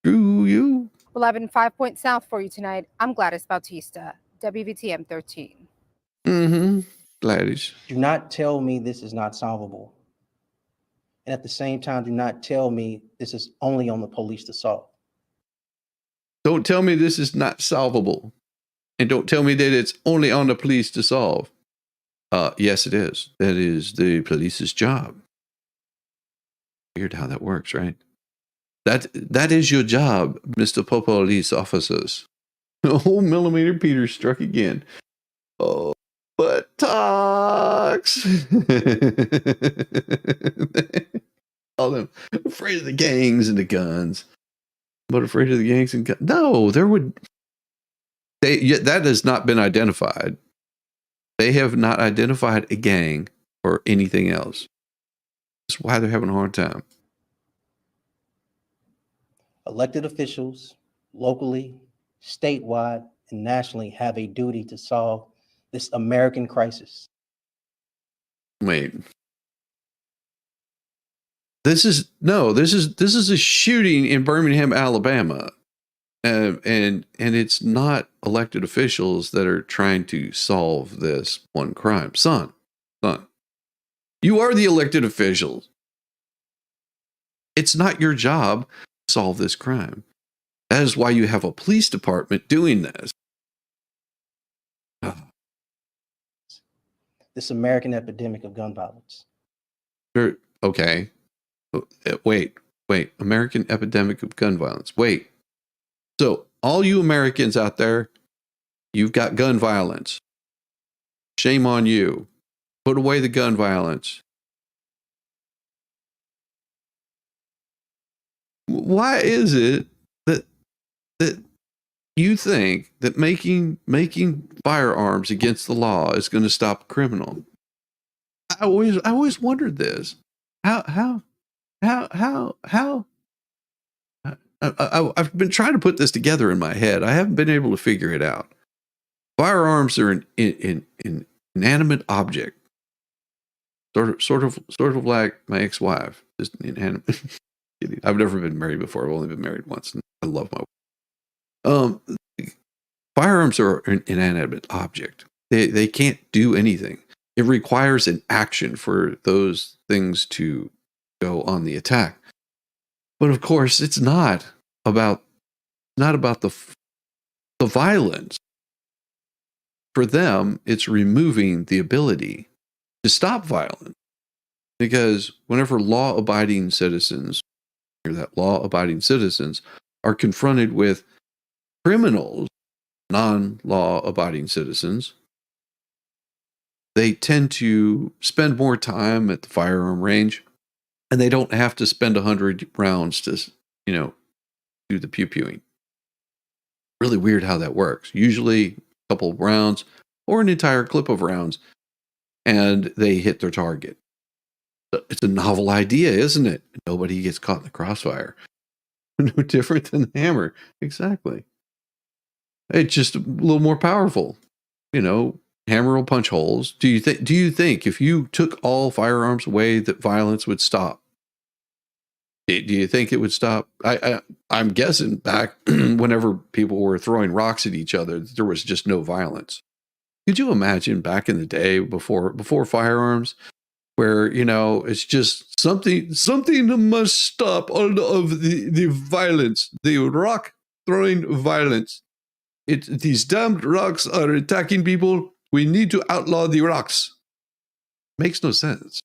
Screw you. 11 5 points south for you tonight. I'm Gladys Bautista, WVTM 13. Gladys. Do not tell me this is not solvable. And at the same time, do not tell me this is only on the police to solve. Don't tell me this is not solvable. And don't tell me that it's only on the police to solve. Yes, it is. That is the police's job. Weird how that works, right? That is your job, Mr. Police officers. Oh, Millimeter Peter struck again. Oh, buttocks. All them afraid of the gangs and the guns. But afraid of the gangs and guns. No, that has not been identified. They have not identified a gang or anything else. That's why they're having a hard time. Elected officials, locally, statewide, and nationally have a duty to solve this American crisis. Wait. This is a shooting in Birmingham, Alabama. And it's not elected officials that are trying to solve this one crime. Son, you are the elected officials. It's not your job to solve this crime. That is why you have a police department doing this. This American epidemic of gun violence. Okay. Wait. American epidemic of gun violence. Wait. So, all you Americans out there, you've got gun violence. Shame on you. Put away the gun violence. Why is it that you think that making firearms against the law is going to stop a criminal? I always wondered this. How? I've been trying to put this together in my head. I haven't been able to figure it out. Firearms are an inanimate object, sort of like my ex-wife, just inanimate. I've never been married before. I've only been married once, and I love my wife. Firearms are an inanimate object. They can't do anything. It requires an action for those things to go on the attack. But of course, it's not about the violence. For them, it's removing the ability to stop violence. Because whenever law-abiding citizens are confronted with criminals, non-law-abiding citizens, they tend to spend more time at the firearm range, and they don't have to spend 100 rounds to, do the pew-pewing. Really weird how that works. Usually a couple of rounds or an entire clip of rounds, and they hit their target. It's a novel idea, isn't it? Nobody gets caught in the crossfire. No different than the hammer. Exactly. It's just a little more powerful. Hammer will punch holes. Do you think if you took all firearms away that violence would stop? Do you think it would stop? I'm guessing back whenever people were throwing rocks at each other, there was just no violence. Could you imagine back in the day before firearms, where it's just something must stop all of the violence, the rock throwing violence. These damned rocks are attacking people. We need to outlaw the rocks. Makes no sense.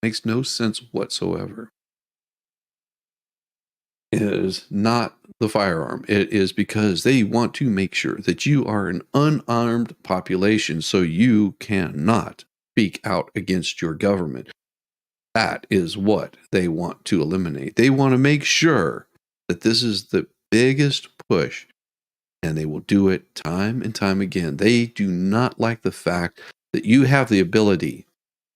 Makes no sense whatsoever. It is not the firearm. It is because they want to make sure that you are an unarmed population, so you cannot speak out against your government. That is what they want to eliminate. They want to make sure that this is the biggest push, and they will do it time and time again. They do not like the fact that you have the ability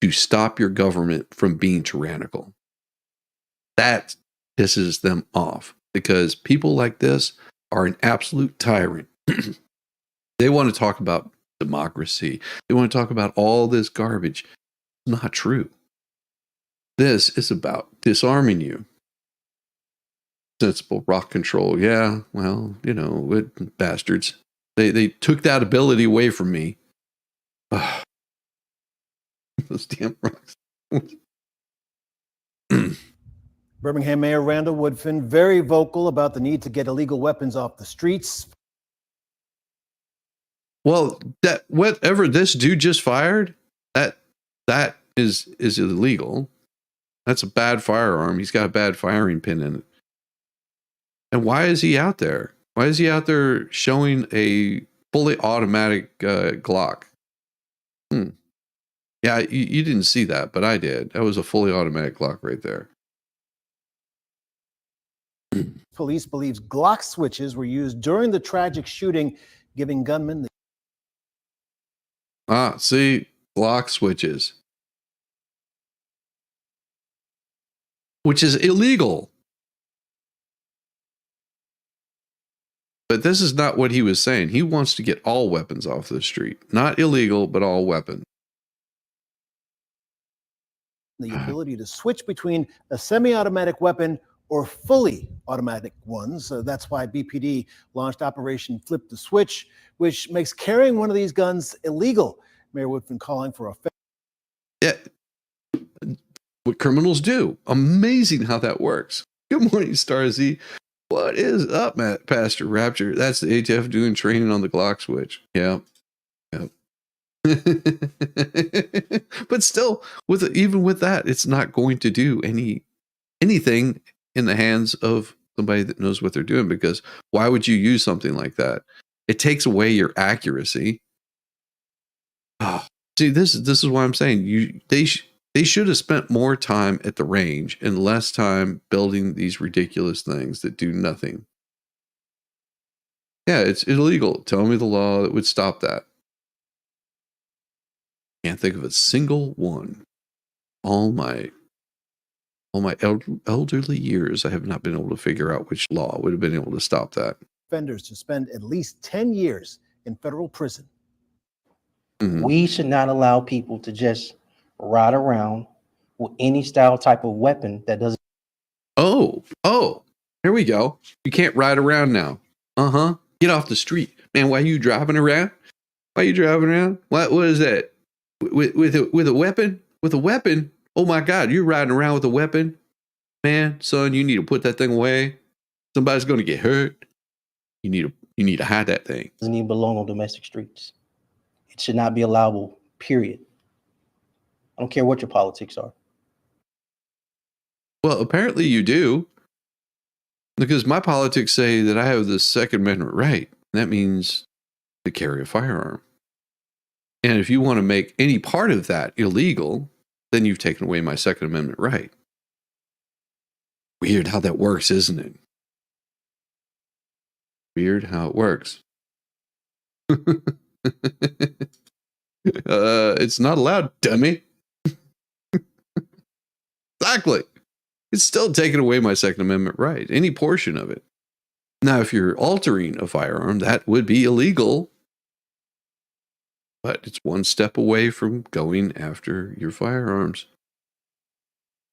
to stop your government from being tyrannical. That pisses them off, because people like this are an absolute tyrant. They want to talk about democracy. They want to talk about all this garbage. It's not true. This is about disarming you. Sensible rock control. Yeah, well, bastards. They took that ability away from me. Those damn rocks. Birmingham Mayor Randall Woodfin very vocal about the need to get illegal weapons off the streets. Well, that whatever this dude just fired, that is illegal. That's a bad firearm. He's got a bad firing pin in it. And why is he out there? Why is he out there showing a fully automatic Glock? Yeah, you didn't see that, but I did. That was a fully automatic Glock right there. Police believes Glock switches were used during the tragic shooting, giving gunmen the... See, Glock switches. Which is illegal. But this is not what he was saying. He wants to get all weapons off the street. Not illegal, but all weapons. The ability to switch between a semi-automatic weapon or fully automatic ones. That's why BPD launched Operation Flip the Switch, which makes carrying one of these guns illegal. Mayor Woodfin calling for a what criminals do. Amazing how that works. Good morning, Starzy. What is up, Matt, Pastor Rapture? That's the ATF doing training on the Glock switch. Yeah. But still, even with that, it's not going to do anything in the hands of somebody that knows what they're doing, because why would you use something like that? It takes away your accuracy. See, this is why I'm saying they should have spent more time at the range and less time building these ridiculous things that do nothing. Yeah, it's illegal. Tell me the law that would stop that. Can't think of a single one. All my elderly years, I have not been able to figure out which law would have been able to stop that. offenders to spend at least 10 years in federal prison. Mm-hmm. We should not allow people to just ride around with any style type of weapon that doesn't. Oh, here we go. You can't ride around now. Get off the street, man. Why are you driving around? What is that? With a weapon? With a weapon? Oh my God, you're riding around with a weapon, man, son. You need to put that thing away. Somebody's going to get hurt. You need to hide that thing. Doesn't even belong on domestic streets. It should not be allowable. Period. I don't care what your politics are. Well, apparently you do, because my politics say that I have the Second Amendment right. That means to carry a firearm. And if you want to make any part of that illegal, then you've taken away my Second Amendment right. Weird how that works, isn't it? Weird how it works. It's not allowed, dummy. Exactly. It's still taking away my Second Amendment right, any portion of it. Now, if you're altering a firearm, that would be illegal. But it's one step away from going after your firearms.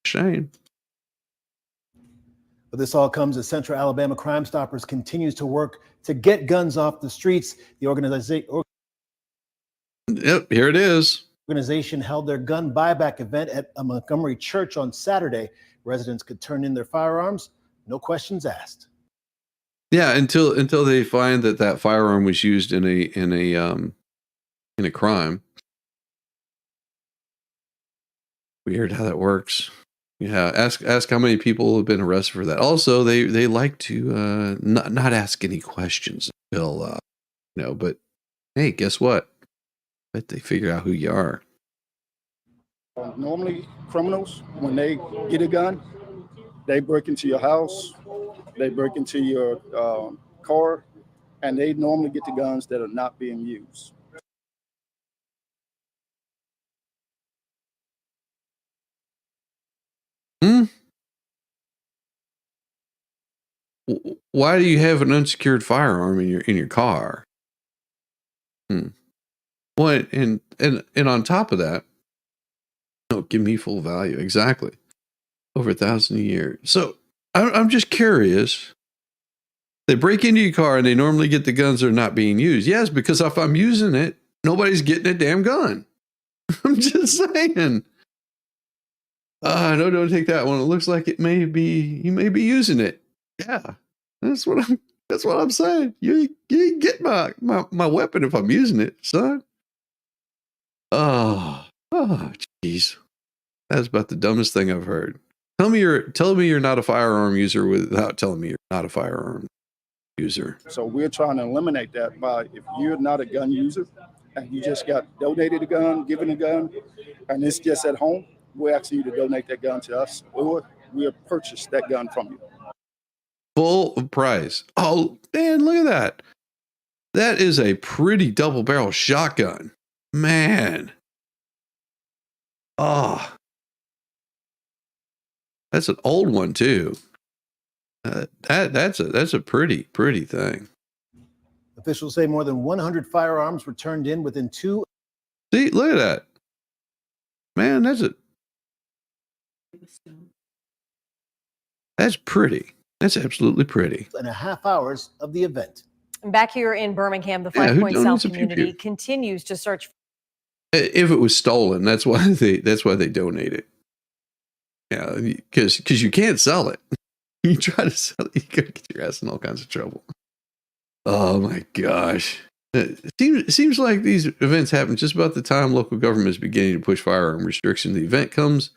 Shame. But this all comes as Central Alabama Crime Stoppers continues to work to get guns off the streets. The organization here it is. Organization held their gun buyback event at a Montgomery church on Saturday. Residents could turn in their firearms, no questions asked. Yeah, until they find that firearm was used in a crime. Weird how that works. Yeah, ask how many people have been arrested for that. Also, they like to not ask any questions until but hey, guess what? Bet they figure out who you are. Normally, criminals, when they get a gun, they break into your house, they break into your car, and they normally get the guns that are not being used. Why do you have an unsecured firearm in your car? Well, and on top of that, give me full value. Exactly. Over $1,000 a year. So I'm just curious. They break into your car and they normally get the guns that are not being used. Yes, because if I'm using it, nobody's getting a damn gun. I'm just saying. No, don't take that one. It looks like you may be using it. Yeah, that's what I'm saying. You ain't get my weapon if I'm using it, son. Oh, jeez. That's about the dumbest thing I've heard. Tell me you're not a firearm user without telling me you're not a firearm user. So we're trying to eliminate that by, if you're not a gun user and you just got donated a gun, given a gun, and it's just at home, we're asking you to donate that gun to us, or we'll purchase that gun from you. Full price. Oh, man, look at that. That is a pretty double barrel shotgun. Man. Oh. That's an old one too. That's a pretty thing. Officials say more than 100 firearms were turned in within 2. See, look at that. Man, that's pretty. That's absolutely pretty. And a half hours of the event. Back here in Birmingham, the Yeah, Five who Point donates South a pew-pew? community continues to search. If it was stolen, that's why they donate it. Yeah, because you can't sell it. You try to sell it, you could get your ass in all kinds of trouble. Oh my gosh. It seems like these events happen just about the time local government is beginning to push firearm restriction. The event comes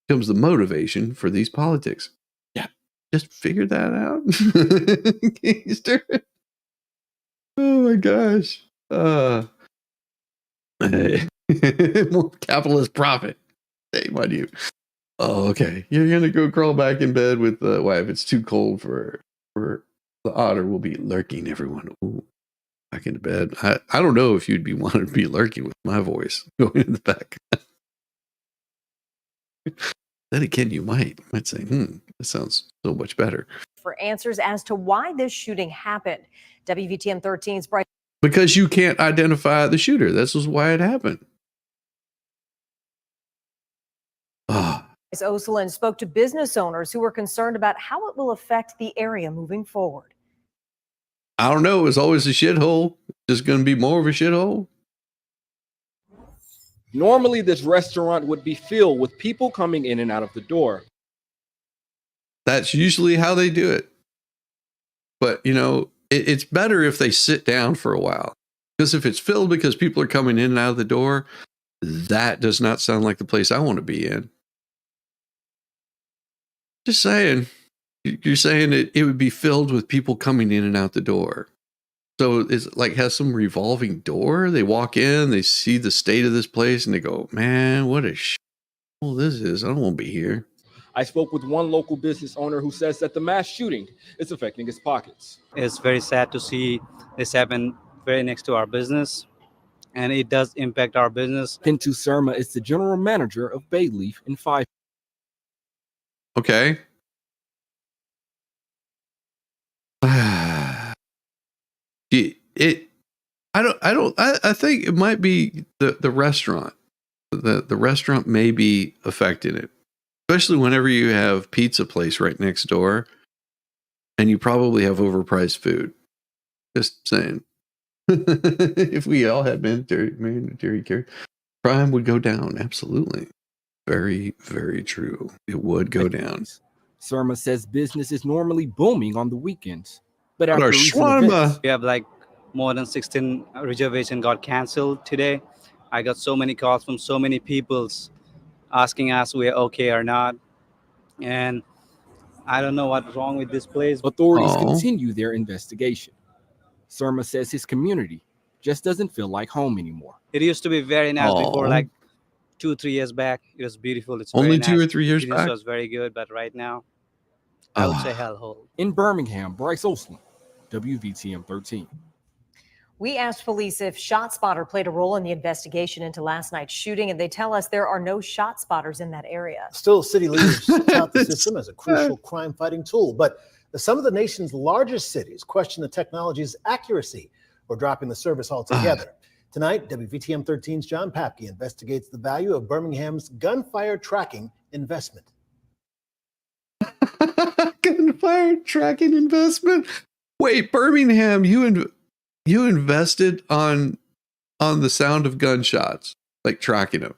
the motivation for these politics. Yeah, just figure that out. Oh my gosh. More capitalist profit. Hey, why do you? Oh, okay. You're gonna go crawl back in bed with the wife. It's too cold for the otter will be lurking. Everyone, ooh, back into bed. I don't know if you'd be wanting to be lurking with my voice going in the back. Then again, you might say, that sounds so much better. For answers as to why this shooting happened. WVTM 13's Bryce. Because you can't identify the shooter. This is why it happened. Oslin spoke to business owners who were concerned about how it will affect the area moving forward. I don't know. It's always a shithole. Just going to be more of a shithole. Normally, this restaurant would be filled with people coming in and out of the door. That's usually how they do it. But, it's better if they sit down for a while. Because if it's filled because people are coming in and out of the door, that does not sound like the place I want to be in. Just saying. You're saying it would be filled with people coming in and out the door. So it's like has some revolving door. They walk in, they see the state of this place, and they go, man, what a shithole this is. I don't want to be here. I spoke with one local business owner who says that the mass shooting is affecting his pockets. It's very sad to see this happen very next to our business, and it does impact our business. Pintu Surma is the general manager of Bayleaf in 5. Okay. I think it might be the restaurant. The restaurant may be affecting it. Especially whenever you have pizza place right next door and you probably have overpriced food. Just saying. If we all had mandatory care, crime would go down. Absolutely. Very, very true. It would go down. Surma says business is normally booming on the weekends. But What after a recent shawarma. events, We have like more than 16 reservations got canceled today. I got so many calls from so many people asking us we're okay or not. And I don't know what's wrong with this place. authorities continue their investigation. Surma says his community just doesn't feel like home anymore. It used to be very nice before, Aw. like 2-3 years back. It was beautiful. It's Only very 2 nice. or 3 years Business back? was very good, but right now, I would say hellhole. In Birmingham, Bryce Oslin, WVTM 13. We asked police if ShotSpotter played a role in the investigation into last night's shooting, and they tell us there are no ShotSpotters in that area. Still, city leaders tout the system as a crucial crime-fighting tool, but some of the nation's largest cities question the technology's accuracy or dropping the service altogether. Tonight, WVTM 13's John Papke investigates the value of Birmingham's gunfire tracking investment. Gunfire tracking investment? Wait, Birmingham, you invested on the sound of gunshots, like tracking them.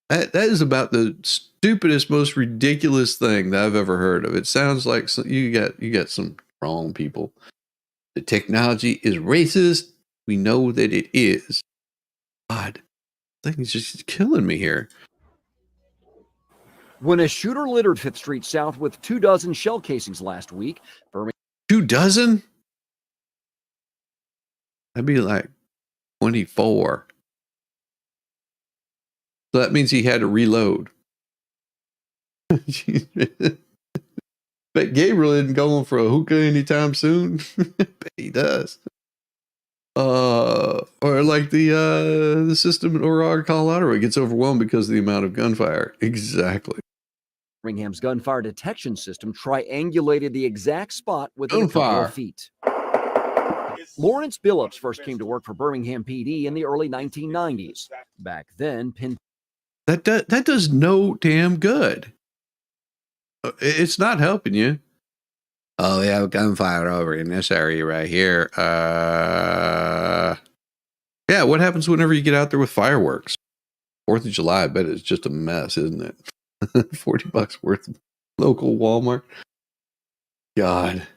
That is about the stupidest, most ridiculous thing that I've ever heard of. It sounds like you got some wrong people. The technology is racist. We know that it is. God, I think it's just killing me here. When a shooter littered 5th Street South with 24 shell casings last week, Birmingham. 24? That'd be like 24. So that means he had to reload. Bet Gabriel isn't going for a hookah anytime soon. Bet he does. Or like the system in Aurora, Colorado, where it gets overwhelmed because of the amount of gunfire. Exactly. Birmingham's gunfire detection system triangulated the exact spot within a couple Gunfire. of feet. Lawrence Billups first came to work for Birmingham PD in the early 1990s. Back then, That does no damn good. It's not helping you. Oh, we have a gunfire over in this area right here. Yeah, what happens whenever you get out there with fireworks? 4th of July, I bet it's just a mess, isn't it? $40 worth of local Walmart. God.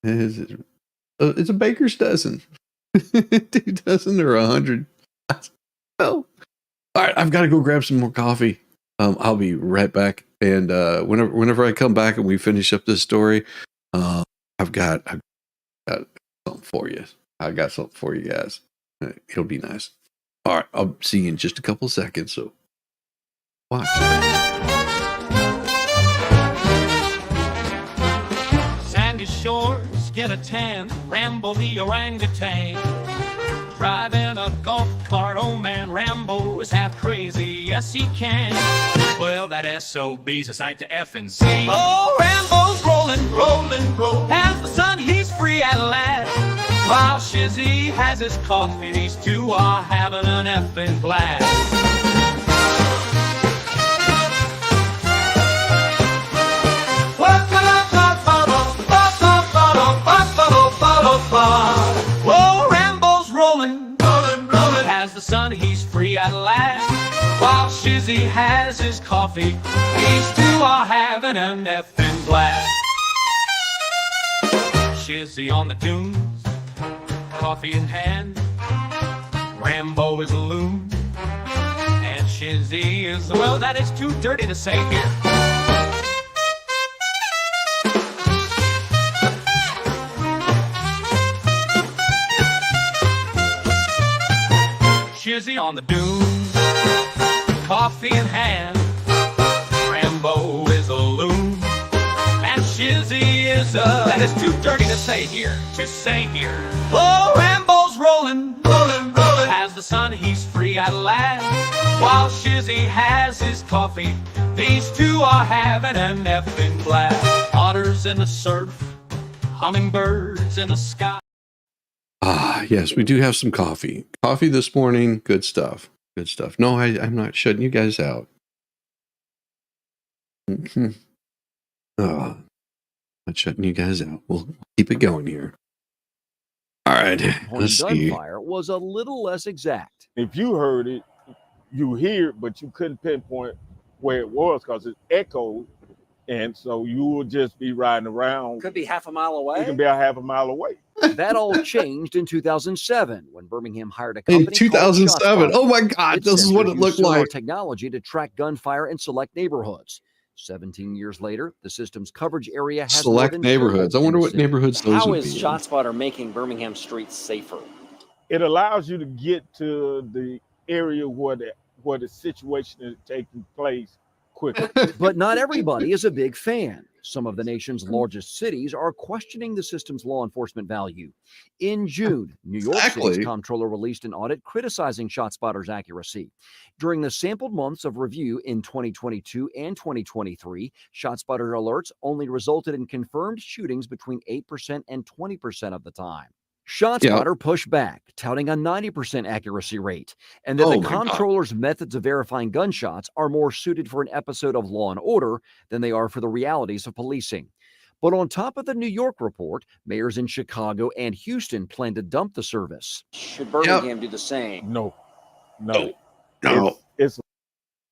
It's a baker's dozen. 2 dozen or 100. Oh. All right, I've got to go grab some more coffee. I'll be right back. And whenever I come back and we finish up this story, I've got something for you. I got something for you guys. It'll be nice. All right, I'll see you in just a couple seconds. So watch. Sandy shores, get a tan, Rambo the orangutan. Driving a golf cart, oh man, Rambo is half crazy, yes he can. Well, that SOB's a sight to F and see. Oh, Rambo's rolling, rolling, rolling. As the sun, he's free at last. While Shizzy has his coffee, these two are having an effing blast. Whoa, Rambo's rolling, rolling, rolling. As the sun, he's free at last. While Shizzy has his coffee, these two are having an effing blast. Shizzy on the dunes, coffee in hand. Rambo is a loon, and Shizzy is, well, that is too dirty to say here. Shizzy on the dunes, coffee in hand. Rambo is a loon, and Shizzy is a, that is too dirty to say here, Oh, Rambo's rolling, rolling, rolling. As the sun, he's free at last. While Shizzy has his coffee, these two are having an effing blast. Otters in the surf, hummingbirds in the sky. Ah, yes, we do have some coffee. Coffee this morning. Good stuff. Good stuff. No, I'm not shutting you guys out. Mm-hmm. Oh, not shutting you guys out. We'll keep it going here. All right. Let's see. gunfire was a little less exact. If you heard it, you hear it, but you couldn't pinpoint where it was because it echoed. And so you would just be riding around. Could be half a mile away. It could be a half a mile away. That all changed in 2007 when Birmingham hired a company In 2007. Oh my God, this is what it looked like. Technology to track gunfire in select neighborhoods. 17 years later, the system's coverage area has Select neighborhoods. I wonder what neighborhoods those How would is be. ShotSpotter making Birmingham streets safer? It allows you to get to the area where the situation is taking place quicker. But not everybody is a big fan. Some of the nation's largest cities are questioning the system's law enforcement value. In June, New York City's comptroller released an audit criticizing ShotSpotter's accuracy. During the sampled months of review in 2022 and 2023, ShotSpotter alerts only resulted in confirmed shootings between 8% and 20% of the time. ShotSpotter pushed back, touting a 90% accuracy rate, and that the comptroller's methods of verifying gunshots are more suited for an episode of Law and Order than they are for the realities of policing. But on top of the New York report, mayors in Chicago and Houston plan to dump the service. Should Birmingham do the same? No.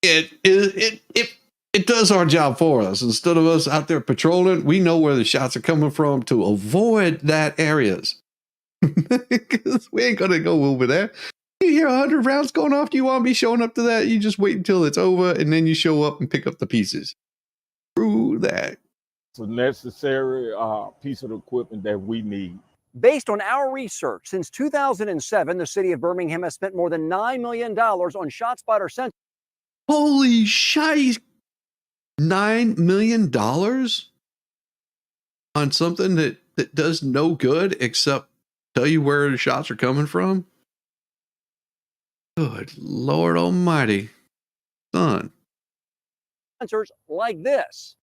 It does our job for us. Instead of us out there patrolling, we know where the shots are coming from to avoid that areas. Because we ain't gonna go over there. You hear 100 rounds going off, do you want to be showing up to that? You just wait until it's over and then you show up and pick up the pieces. Screw that. It's a necessary piece of equipment that we need. Based on our research, since 2007, the city of Birmingham has spent more than $9 million on ShotSpotter sensors. Holy shite! $9 million on something that does no good except tell you where the shots are coming from? Good Lord Almighty. Son. Answers like this,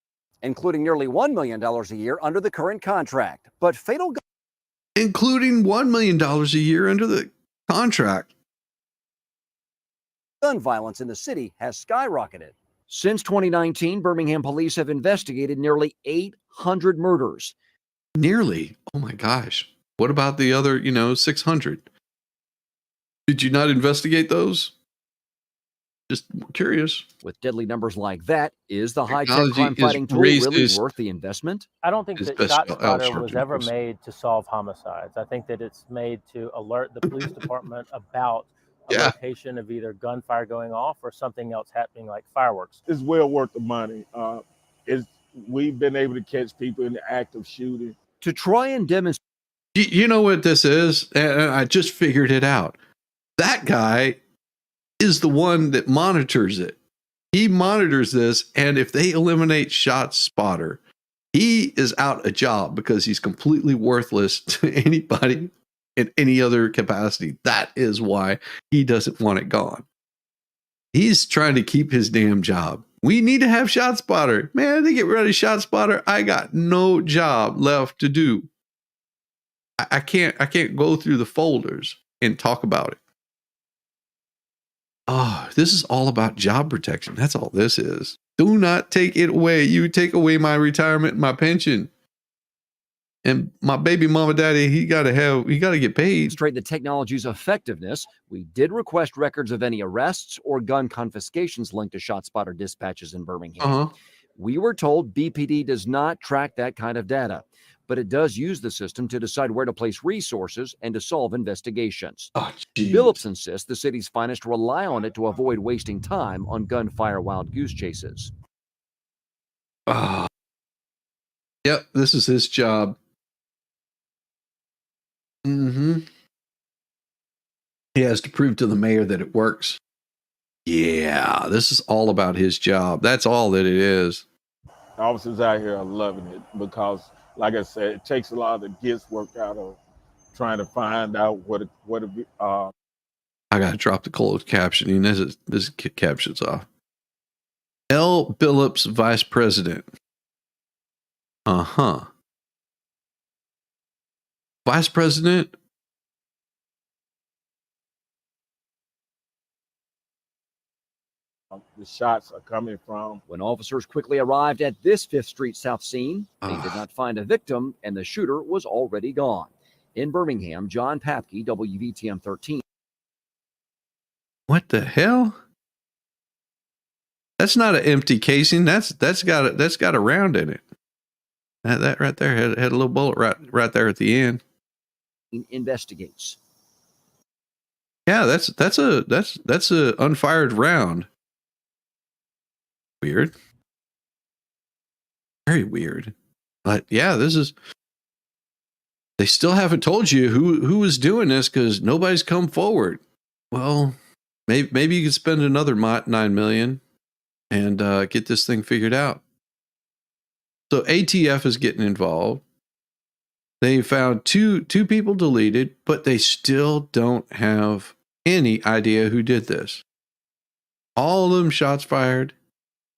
including nearly $1 million a year under the current contract. But fatal including $1 million a year under the contract. gun violence in the city has skyrocketed. Since 2019, Birmingham police have investigated nearly 800 murders. Nearly. Oh my gosh. What about the other, 600? Did you not investigate those? Just curious. With deadly numbers like that, is the high-tech Technology crime-fighting is tool really racist. worth the investment? I don't think His that best ShotSpotter was Sergeant ever Bruce. made to solve homicides. I think that it's made to alert the police department about a Yeah. location of either gunfire going off or something else happening like fireworks. It's well worth the money. We've been able to catch people in the act of shooting. To try and demonstrate. You know what this is? And I just figured it out. That guy is the one that monitors it. He monitors this, and if they eliminate ShotSpotter, he is out a job because he's completely worthless to anybody in any other capacity. That is why he doesn't want it gone. He's trying to keep his damn job. We need to have ShotSpotter. Man, they get rid of ShotSpotter. I got no job left to do. I can't go through the folders and talk about it. Oh, this is all about job protection. That's all this is. Do not take it away. You take away my retirement and my pension. And my baby mama daddy, he gotta get paid. Demonstrate the technology's effectiveness, we did request records of any arrests or gun confiscations linked to ShotSpotter dispatches in Birmingham. We were told BPD does not track that kind of data, but it does use the system to decide where to place resources and to solve investigations. Billups insists the city's finest rely on it to avoid wasting time on gunfire wild goose chases. Yep, this is his job. He has to prove to the mayor that it works. Yeah, this is all about his job. That's all that it is. Officers out here are loving it because, like I said, it takes a lot of the guesswork out of trying to find out what I gotta drop the closed captioning. This captions off. L. Billups, Vice President. Vice President. the shots are coming from. When officers quickly arrived at this 5th Street South scene, they did not find a victim, and the shooter was already gone. In Birmingham, John Papke, WVTM 13. What the hell? That's not an empty casing. That's got a round in it. That right there had a little bullet right there at the end. Investigates. Yeah, that's a unfired round. Weird. Very weird. But yeah, they still haven't told you who was doing this because nobody's come forward. Well, maybe you could spend another $9 million and get this thing figured out. So ATF is getting involved. They found two people deleted, but they still don't have any idea who did this. All of them shots fired,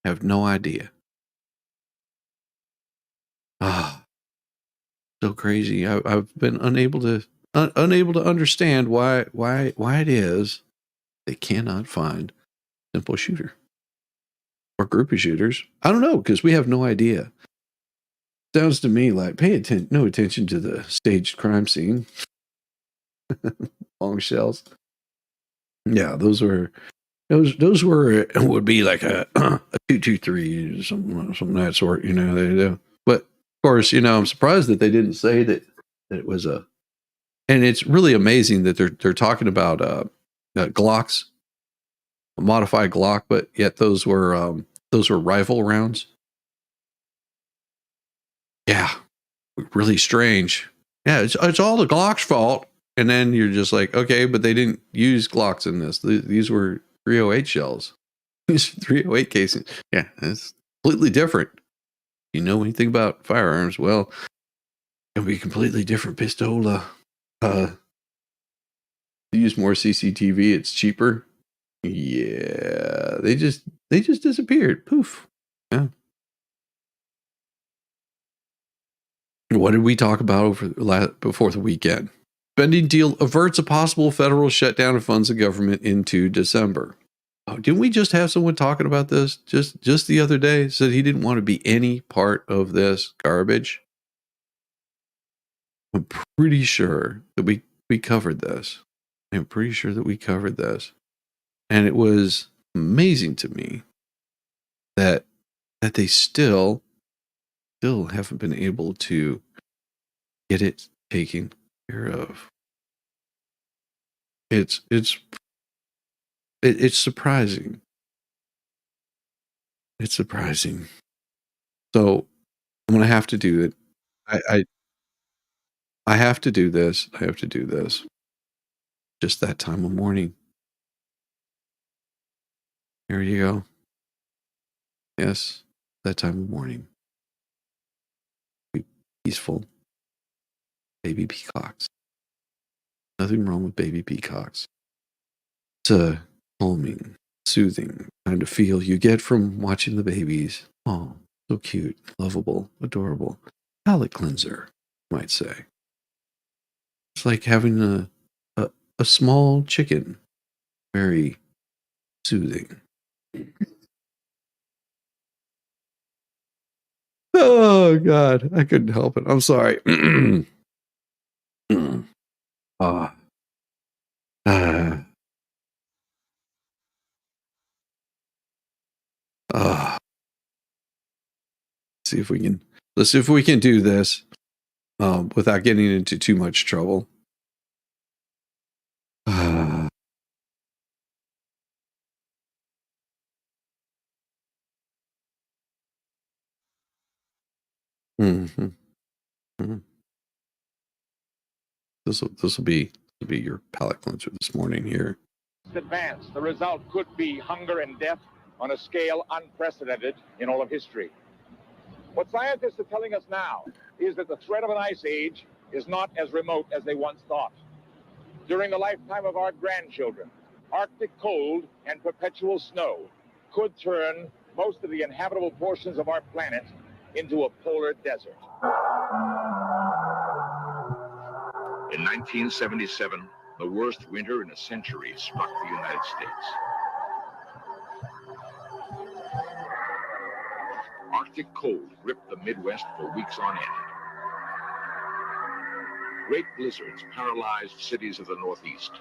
have no idea. So crazy. I've been unable to understand why it is they cannot find simple shooter or group of shooters. I don't know, because we have no idea. Sounds to me like no attention to the staged crime scene. Long shells. Yeah, those would be like a 223 something of that sort, But of course, I'm surprised that they didn't say that it was a. And it's really amazing that they're talking about Glocks, a modified Glock, but yet those were rifle rounds. Yeah, really strange. Yeah, it's all the Glock's fault. And then you're just like, okay, but they didn't use Glocks in this. These were 308 shells. These 308 casings. Yeah, it's completely different. You know anything about firearms? Well, it'll be a completely different pistola. They use more CCTV. It's cheaper. Yeah, they just disappeared. Poof. Yeah. What did we talk about before the weekend? Spending deal averts a possible federal shutdown of funds of government into December. Oh, didn't we just have someone talking about this just the other day? Said he didn't want to be any part of this garbage. I'm pretty sure that we covered this. I'm pretty sure that we covered this. And it was amazing to me that they still haven't been able to get it taken care of. It's surprising. It's surprising. So I'm gonna have to do it. I have to do this. I have to do this. Just that time of morning. Here you go. Yes, that time of morning. Be peaceful. Baby peacocks. Nothing wrong with baby peacocks. It's a calming, soothing kind of feel you get from watching the babies. Oh, so cute, lovable, adorable. Palate cleanser, you might say. It's like having a small chicken. Very soothing. Oh, God. I couldn't help it. I'm sorry. Let's see if we can do this without getting into too much trouble. Mm-hmm. Mm-hmm. This will be your palate cleanser this morning here. Advance. The result could be hunger and death on a scale unprecedented in all of history. What scientists are telling us now is that the threat of an ice age is not as remote as they once thought. During the lifetime of our grandchildren, Arctic cold and perpetual snow could turn most of the inhabitable portions of our planet into a polar desert. In 1977, the worst winter in a century struck the United States. Arctic cold ripped the Midwest for weeks on end. Great blizzards paralyzed cities of the Northeast.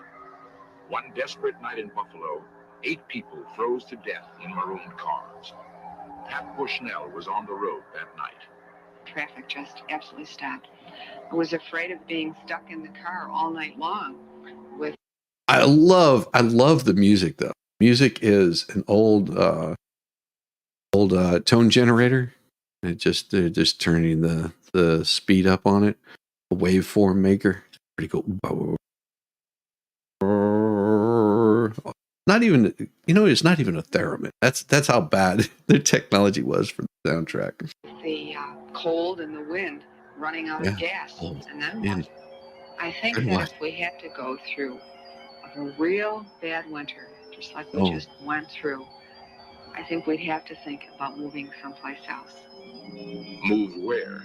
One desperate night in Buffalo, 8 people froze to death in marooned cars. Pat Bushnell was on the road that night. Traffic just absolutely stopped. I was afraid of being stuck in the car all night long. I love the music though. Music is an old tone generator. They're just turning the speed up on it. A waveform maker. Pretty cool. Not even, it's not even a theremin. That's how bad the technology was for the soundtrack. The cold and the wind running out of gas. And then what? I think that if we had to go through a real bad winter, just like we just went through, I think we'd have to think about moving someplace else. Move where?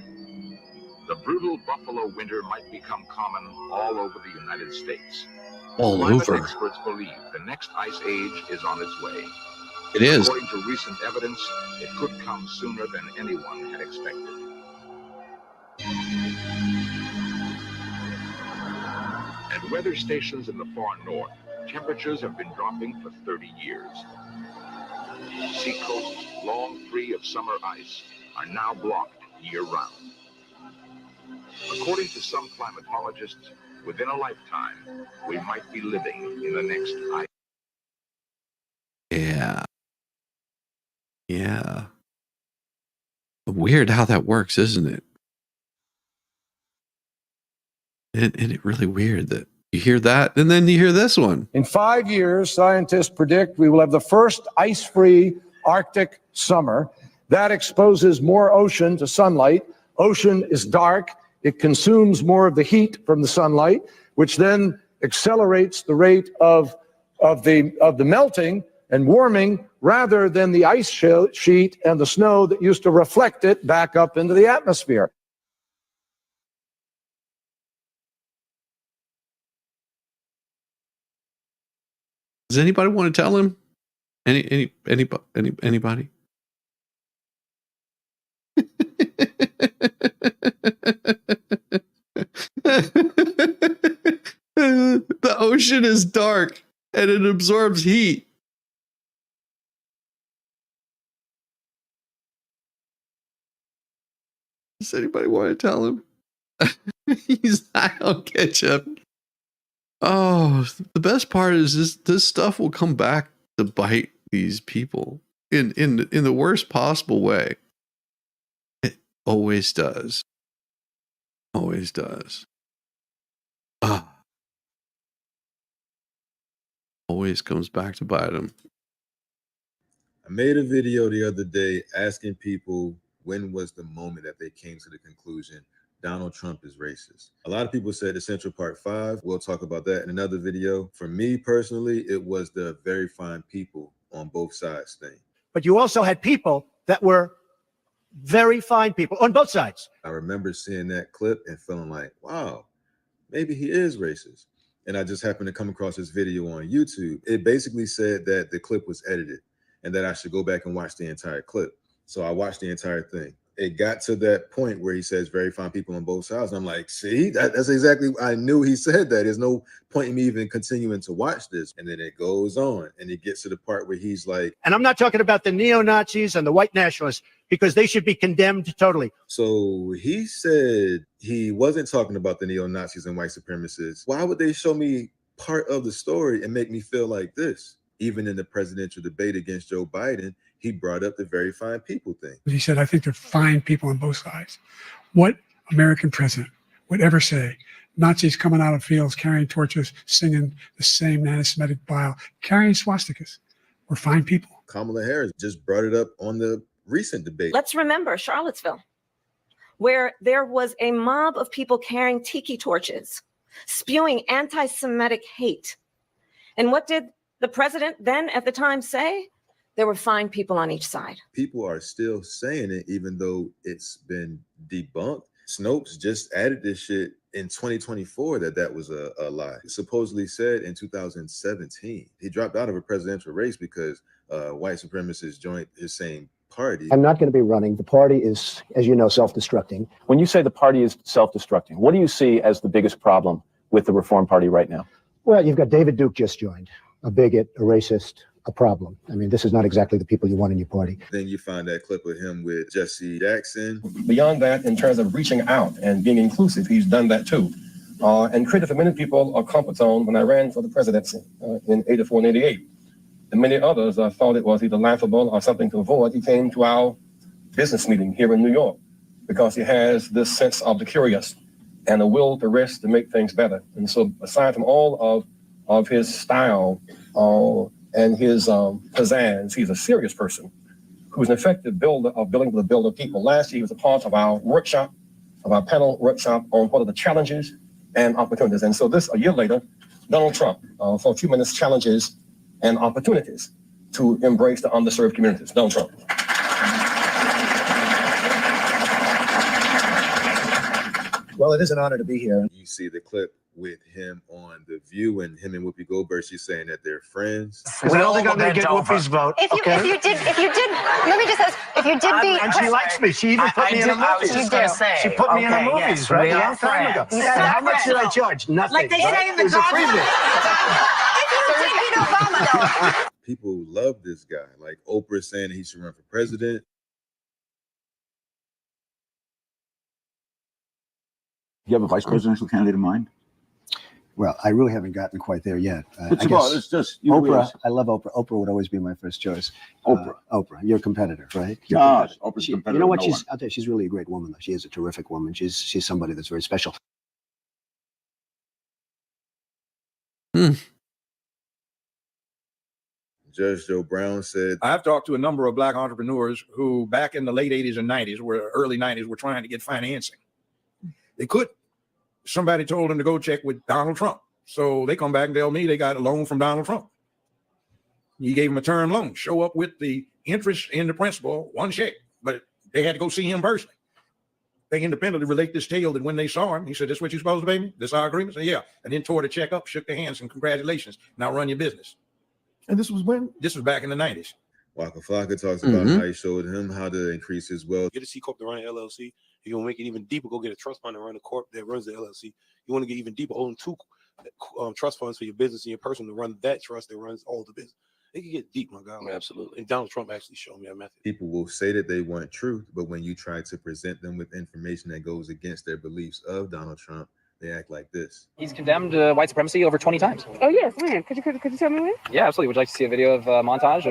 The brutal Buffalo winter might become common all over the United States. All Climate over. Experts believe the next ice age is on its way. It is. According to recent evidence, it could come sooner than anyone had expected. At weather stations in the far north, temperatures have been dropping for 30 years. Seacoasts, long free of summer ice, are now blocked year-round. According to some climatologists, within a lifetime, we might be living in the next ice. Yeah. Weird how that works, isn't it? Isn't it really weird that you hear that and then you hear this one? In 5 years, scientists predict we will have the first ice-free Arctic summer. That exposes more ocean to sunlight. Ocean is dark. It consumes more of the heat from the sunlight, which then accelerates the rate of the melting and warming rather than the ice sheet and the snow that used to reflect it back up into the atmosphere. Does anybody want to tell him? Anybody? The ocean is dark and it absorbs heat. Does anybody want to tell him? He's not gonna catch up. Oh, the best part is this stuff will come back to bite these people in the worst possible way. It always does. Always does. Always comes back to bite them. I made a video the other day asking people when was the moment that they came to the conclusion Donald Trump is racist. A lot of people said the Central Park 5. We'll talk about that in another video. For me personally, it was the very fine people on both sides thing. But you also had people that were very fine people on both sides. I remember seeing that clip and feeling like, wow, maybe he is racist. And I just happened to come across this video on YouTube. It basically said that the clip was edited and that I should go back and watch the entire clip. So I watched the entire thing. It got to that point where he says very fine people on both sides. And I'm like, see, that's exactly, I knew he said that. There's no point in me even continuing to watch this. And then it goes on and it gets to the part where he's like. And I'm not talking about the neo-Nazis and the white nationalists, because they should be condemned totally. So he said he wasn't talking about the neo-Nazis and white supremacists. Why would they show me part of the story and make me feel like this? Even in the presidential debate against Joe Biden, he brought up the very fine people thing. He said, I think they're fine people on both sides. What American president would ever say, Nazis coming out of fields, carrying torches, singing the same anti-Semitic bile, carrying swastikas, were fine people? Kamala Harris just brought it up on the recent debate. Let's remember Charlottesville, where there was a mob of people carrying tiki torches, spewing anti-Semitic hate. And what did the president then at the time say? There were fine people on each side. People are still saying it, even though it's been debunked. Snopes just added this shit in 2024 that was a lie. It supposedly said in 2017. He dropped out of a presidential race because white supremacists joined his same party. I'm not going to be running. The party is, as you know, self-destructing. When you say the party is self-destructing, what do you see as the biggest problem with the Reform Party right now? Well, you've got David Duke just joined, a bigot, a racist, a problem. I mean, this is not exactly the people you want in your party. Then you find that clip of him with Jesse Jackson. Beyond that, in terms of reaching out and being inclusive, he's done that too. And created for many people a comfort zone when I ran for the presidency in 84 and 88. And many others thought it was either laughable or something to avoid. He came to our business meeting here in New York because he has this sense of the curious and a will to risk to make things better. And so aside from all of his style and his pizzazz, he's a serious person who's an effective builder of building the builder people. Last year, he was a part of our workshop, of our panel workshop on what are the challenges and opportunities. And so this, a year later, Donald Trump, for a few minutes, challenges and opportunities to embrace the underserved communities. Donald Trump. Well, it is an honor to be here. You see the clip with him on The View and him and Whoopi Goldberg, she's saying that they're friends. I don't think I'm going to get Whoopi's vote. If you did, let me just ask, if you did be, and she likes me. She even put me in a movie. She put me in a movies, right? A long time ago. And how much did I charge? Nothing. Like they say in the Godfather. If you did beat Obama, though. People love this guy. Like Oprah saying he should run for president. Do you have a vice presidential candidate in mind? Well, I really haven't gotten quite there yet. It's just Oprah. I love Oprah. Oprah would always be my first choice. Oprah, your competitor, right? Oprah's competitor. You know what? I'll tell you, she's really a great woman. Though. She is a terrific woman. She's somebody that's very special. Judge Joe Brown said, I've talked to a number of black entrepreneurs who back in the late 80s and 90s, early 90s, were trying to get financing. They couldn't. Somebody told them to go check with Donald Trump. So they come back and tell me they got a loan from Donald Trump. You gave him a term loan. Show up with the interest in the principal, one check. But they had to go see him personally. They independently relate this tale that when they saw him, he said, "This is what you're supposed to pay me? This our agreement?" So yeah. And then tore the check up, shook their hands, and congratulations. Now run your business. And this was when? This was back in the 90s. Waka Flocka talks about how he showed him how to increase his wealth. Get a C Corp to run an LLC. If you want to make it even deeper, go get a trust fund and run a corp that runs the LLC. You want to get even deeper, own 2 trust funds for your business and your person to run that trust that runs all the business. It can get deep, my God. Absolutely. And Donald Trump actually showed me that method. People will say that they want truth, but when you try to present them with information that goes against their beliefs of Donald Trump, they act like this. He's condemned white supremacy over 20 times. Oh, yes, when? Could you tell me when? Yeah, absolutely. Would you like to see a video of montage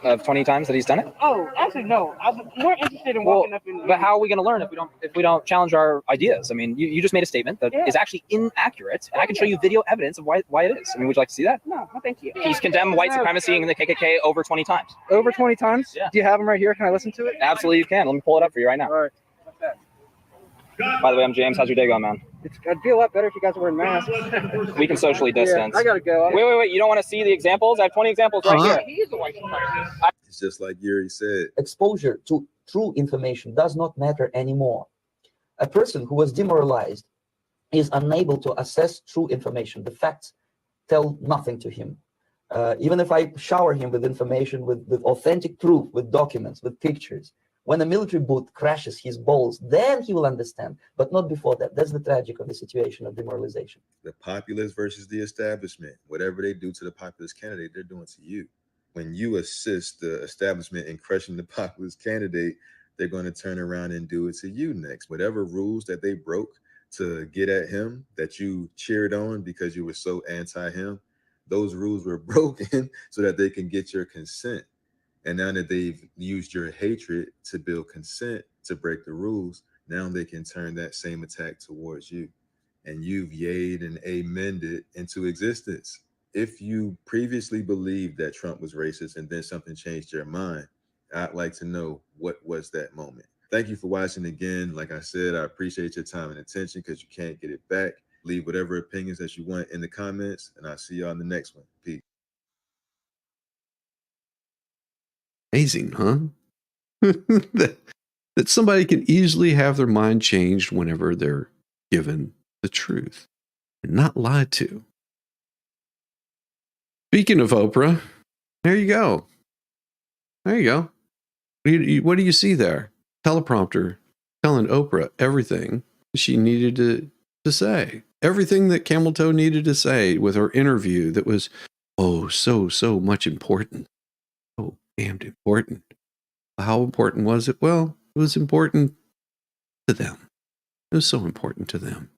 of 20 times that he's done it? Oh, actually, no. I was more interested in walking up in. But how are we going to learn if we don't challenge our ideas? I mean, you just made a statement that is actually inaccurate, and I can show you video evidence of why it is. I mean, would you like to see that? No, thank you. He's condemned white supremacy and the KKK over 20 times. Over 20 times? Yeah. Do you have them right here? Can I listen to it? Absolutely, you can. Let me pull it up for you right now. All right. By the way, I'm James. How's your day going, man? It'd be a lot better if you guys were wearing masks. We can socially distance. Yeah, I gotta go. Wait. You don't want to see the examples? I have 20 examples right here. He is a white supremacist. It's just like Yuri said. Exposure to true information does not matter anymore. A person who was demoralized is unable to assess true information. The facts tell nothing to him. Even if I shower him with information, with authentic proof, with documents, with pictures, when a military boot crashes his balls, then he will understand, but not before that. That's the tragic of the situation of demoralization. The populace versus the establishment. Whatever they do to the populist candidate, they're doing to you. When you assist the establishment in crushing the populist candidate, they're going to turn around and do it to you next. Whatever rules that they broke to get at him, that you cheered on because you were so anti-him, those rules were broken so that they can get your consent. And now that they've used your hatred to build consent to break the rules, now they can turn that same attack towards you. And you've yayed and amened it into existence. If you previously believed that Trump was racist and then something changed your mind, I'd like to know what was that moment. Thank you for watching again. Like I said, I appreciate your time and attention because you can't get it back. Leave whatever opinions that you want in the comments, and I'll see y'all in the next one. Peace. Amazing, huh? that somebody can easily have their mind changed whenever they're given the truth and not lied to. Speaking of Oprah, there you go. There you go. What do you see there? Teleprompter telling Oprah everything she needed to say. Everything that Camel Toe needed to say with her interview that was, so much important. So damned important. How important was it? Well, it was important to them. It was so important to them.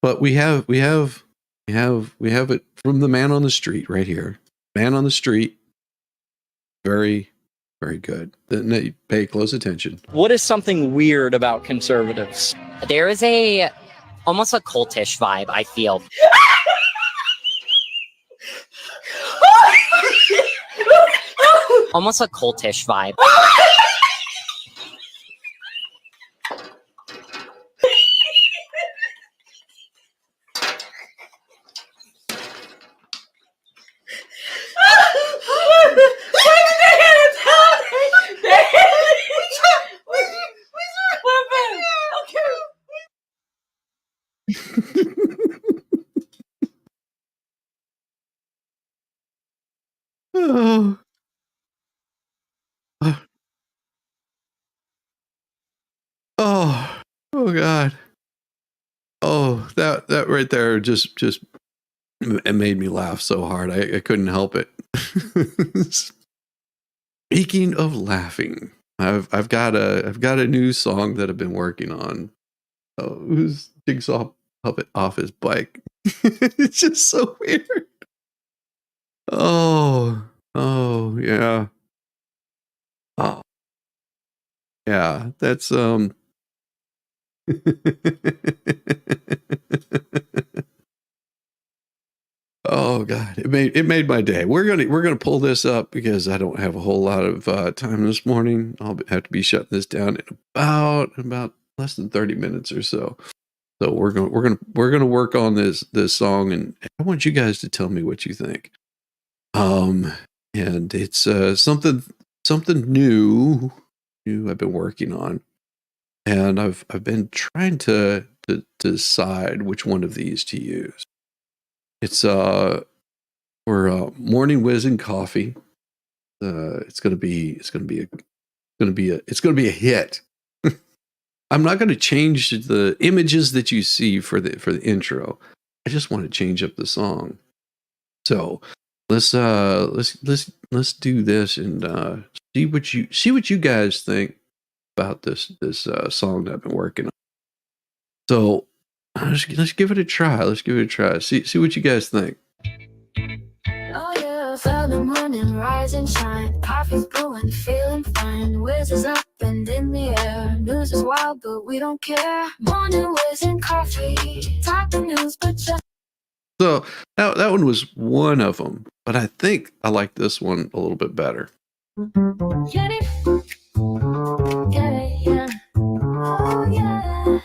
But we have it from the man on the street right here. Man on the street. Very, very good. Pay close attention. What is something weird about conservatives? There is almost a cultish vibe, I feel. Almost a cultish vibe. Oh God. Oh, that right there just it made me laugh so hard. I couldn't help it. Speaking of laughing, I've got a new song that I've been working on. Who's Jigsaw Puppet off his bike? It's just so weird. Oh yeah. Oh yeah, that's oh God, it made my day. We're gonna pull this up because I don't have a whole lot of time this morning. I'll have to be shutting this down in about less than 30 minutes or so. So we're gonna work on this song, and I want you guys to tell me what you think. And it's something new I've been working on, and I've been trying to decide which one of these to use. It's for morning Whiz and Coffee. It's gonna be a hit. I'm not going to change the images that you see for the intro. I just want to change up the song. So let's do this and see what you guys think about this song that I've been working on. So let's give it a try. Let's give it a try. See what you guys think. Oh yeah, early morning, rise and shine. Coffee's brewing, feeling fine. Whiz is up and in the air. News is wild, but we don't care. Morning Whiz and Coffee. Talk the news, but just. So that one was one of them, but I think I like this one a little bit better. Get it? Yeah, yeah. Oh yeah.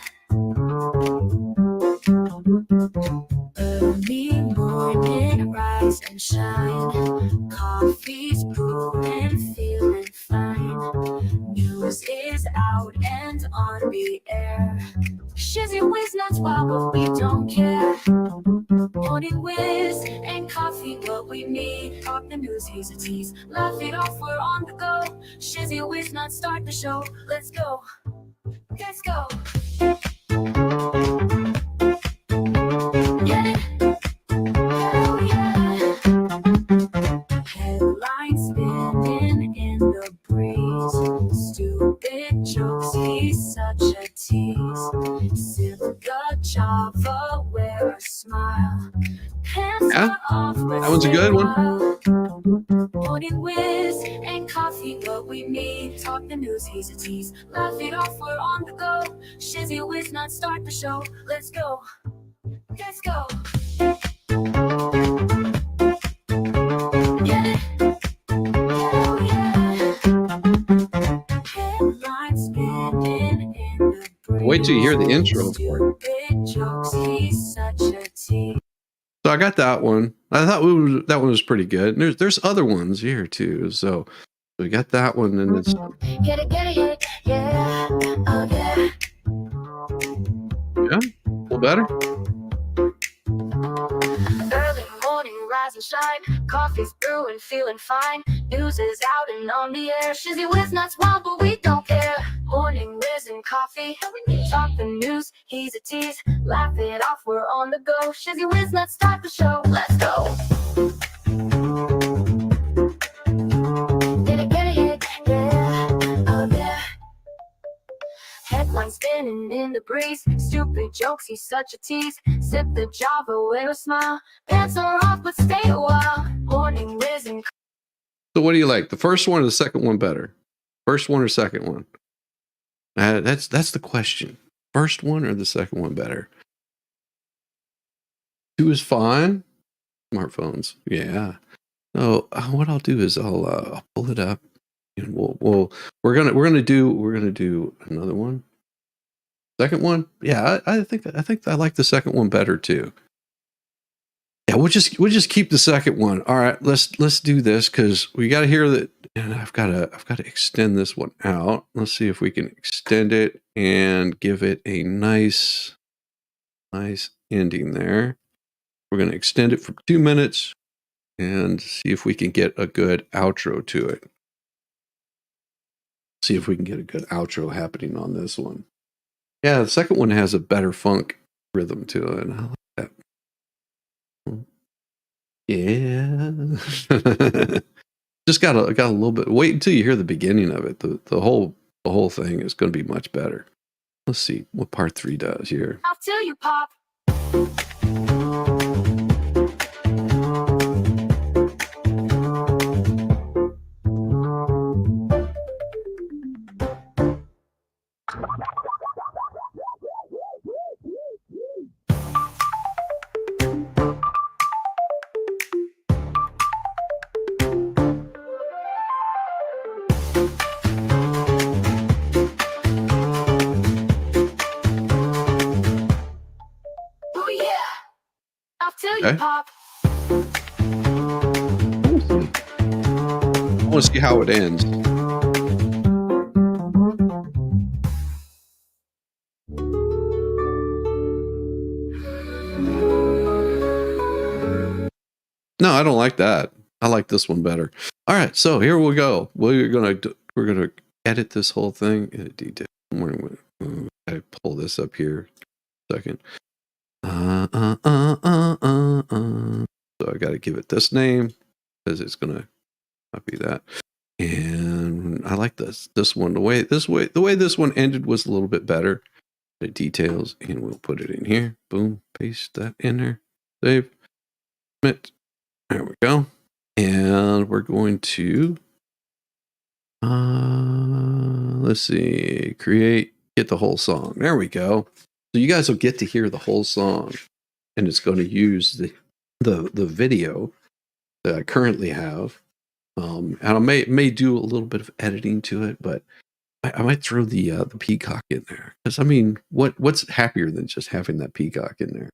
Early morning, rise and shine. Coffee's brewing, feeling fine. News is out and on the air. Shizzy Whiz nuts wild, but we don't care. Morning Whiz and Coffee, what we need. Talk the news, here's a tease. Laugh it off, we're on the go. Shizzy Whiz nuts, start the show. Let's go. Let's go. Get it? Oh yeah. Headlines spinning in the breeze. Stupid jokes, he's such a tease. Sip the Java, wear a smile. Hands Yeah, off, that one's a good one. Morning Whiz and Coffee, what we need. Talk the news, he's a tease. Laugh it off, we're on the go. Shizzy Whiz nuts, start the show. Let's go. Let's go. Get it? Oh yeah. Headlines spinning in the breeze. Wait till you hear the intro for it. Stupid jokes, he's such a tease. So I got that one. I thought that one was pretty good. And there's other ones here too. So we got that one, and it's Get it, yeah, oh yeah. yeah, a little better. Early morning, rise and shine. Coffee's brewing, feeling fine. News is out and on the air. Shizzy Whiz nuts wild, but we don't care. Morning Whiz and Coffee. Talk the news, he's a tease. Laugh it off, we're on the go. Shizzy Whiz nuts, start the show. Let's go. Get it, yeah, oh yeah. Headlines spinning in the breeze. Stupid jokes, he's such a tease. Sip the Java, wear a smile. Pants are off, but stay a while. Morning Whiz and So what do you like? The first one or the second one better? First one or second one? That's the question. First one or the second one better? Two is fine. Smartphones, yeah. So what I'll do is I'll pull it up, and we're gonna do another one. Second one, yeah. I think I like the second one better too. Yeah, we'll just keep the second one. All right, let's do this because we got to hear that, and I've got to extend this one out. Let's see if we can extend it and give it a nice ending there. We're going to extend it for 2 minutes and see if we can get a good outro to it. See if we can get a good outro happening on this one. Yeah, the second one has a better funk rhythm to it. I like that. Yeah. Just got a little bit. Wait until you hear the beginning of it. The whole thing is going to be much better. Let's see what part 3 does here. I'll tell you, Pop. Okay. pop. I want to see how it ends. No, I don't like that. I like this one better. All right, so here we go. We're gonna edit this whole thing. Edit detail. I pull this up here. Second. So I got to give it this name because it's gonna copy that. And I like this one. The way this one ended was a little bit better. The details, and we'll put it in here. Boom, paste that in there. Save. Submit. There we go. And we're going to let's see, get the whole song. There we go. So you guys will get to hear the whole song, and it's going to use the video that I currently have. And I may do a little bit of editing to it, but I might throw the peacock in there, because I mean, what's happier than just having that peacock in there?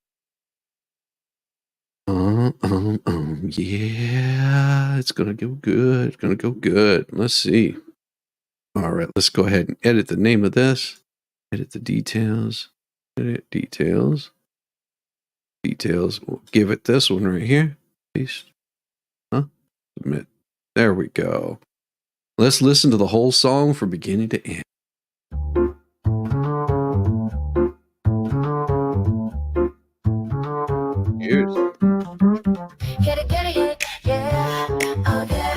Yeah, it's gonna go good. It's gonna go good. Let's see. All right, let's go ahead and edit the name of this. Edit the details. Edit details. Details. We'll give it this one right here. Paste. Submit. There we go. Let's listen to the whole song from beginning to end. Cheers. Get it, yeah, oh yeah.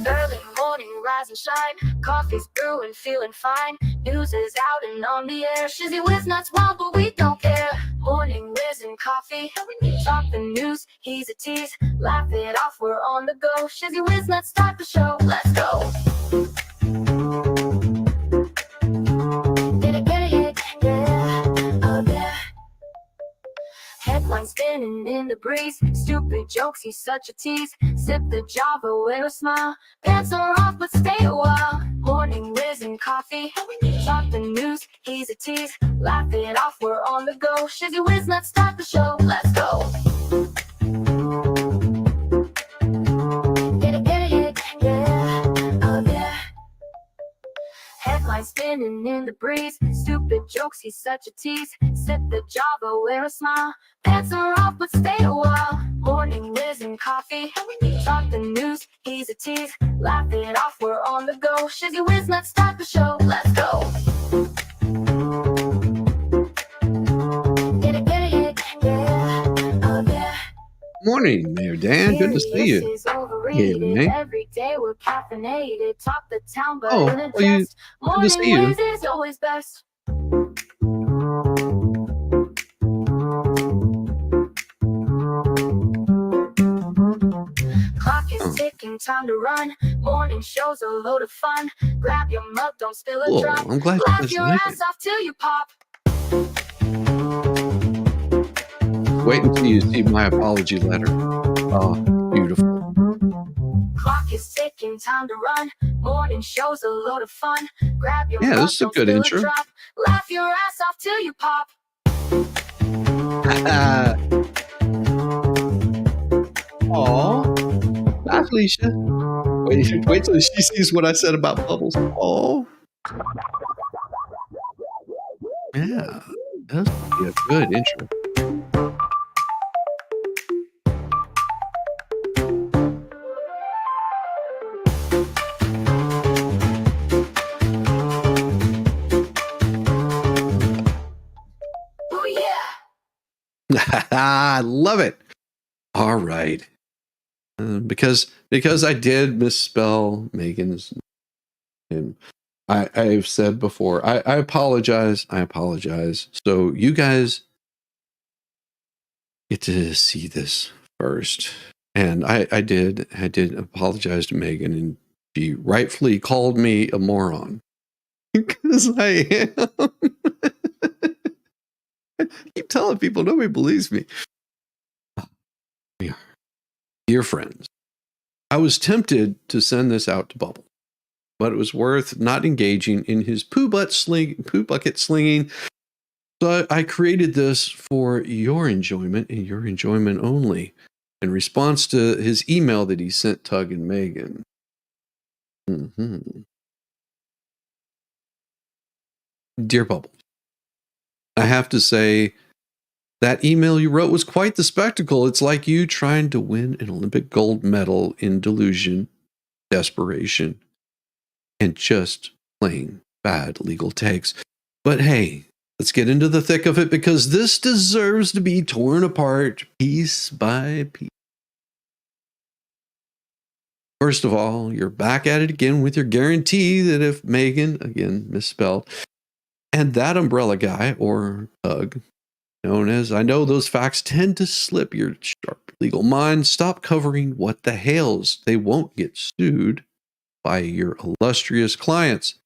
Early morning, rise and shine. Coffee's brewing, feeling fine. News is out and on the air. Shizzy whiz nuts wild, but we don't care. Morning, whiz and coffee. Talk the news, he's a tease. Laugh it off, we're on the go. Shizzy whiz nuts, start the show. Let's go. Get it, yeah, oh yeah. Headlines spinning in the breeze. Stupid jokes, he's such a tease. Sip the Java, wear a smile. Pants are off, but stay a while. Morning, whiz and coffee. Talk the news, he's a tease. Laugh it off, we're on the go. Shizzy whiz, let's start the show. Let's go. Get it, yeah, oh yeah. Headlines spinning in the breeze. Stupid jokes, he's such a tease. Sip the Java, wear a smile. Pants are off, but stay a while. Morning, whiz and coffee. Talk the news, he's a tease. Laugh it off, we're on the go. Shizzy whiz, let's start the show. Let's go. Get it, yeah, oh yeah. Morning there, Dan. Good to see you. Every day we're caffeinated. Talk the town, but in a good to jest. see you. Morning whiz is always best. Clock is ticking, time to run. Morning show's a load of fun. Grab your mug, don't spill a Cool. drop. I'm glad you Laugh guys your like ass it. off till you pop. Wait until you see my apology letter. Oh, beautiful. Clock is ticking, time to run. Morning show's a load of fun. Grab your Yeah, mug, this is a don't good spill intro. drop. Laugh your ass off till you pop. Aw. Bye, Felicia. Wait till she sees what I said about bubbles. Oh. Yeah, that's a good intro. Oh yeah. I love it. All right. Because I did misspell Megan's name. I've said before, I apologize. I apologize. So you guys get to see this first. And I did apologize to Megan, and she rightfully called me a moron. Because I am. I keep telling people, nobody believes me. Dear friends, I was tempted to send this out to Bubble. but it was worth not engaging in his poo bucket slinging. So I created this for your enjoyment and your enjoyment only, in response to his email that he sent Tug and Megan. Dear Bubbles, I have to say, that email you wrote was quite the spectacle. It's like you trying to win an Olympic gold medal in delusion, desperation, and just plain bad legal takes. But hey, let's get into the thick of it, because this deserves to be torn apart piece by piece. First of all, you're back at it again with your guarantee that if Megan, again misspelled, and that umbrella guy, or Tug, known as, I know those facts tend to slip your sharp legal mind, stop covering what the hails. They won't get sued by your illustrious clients.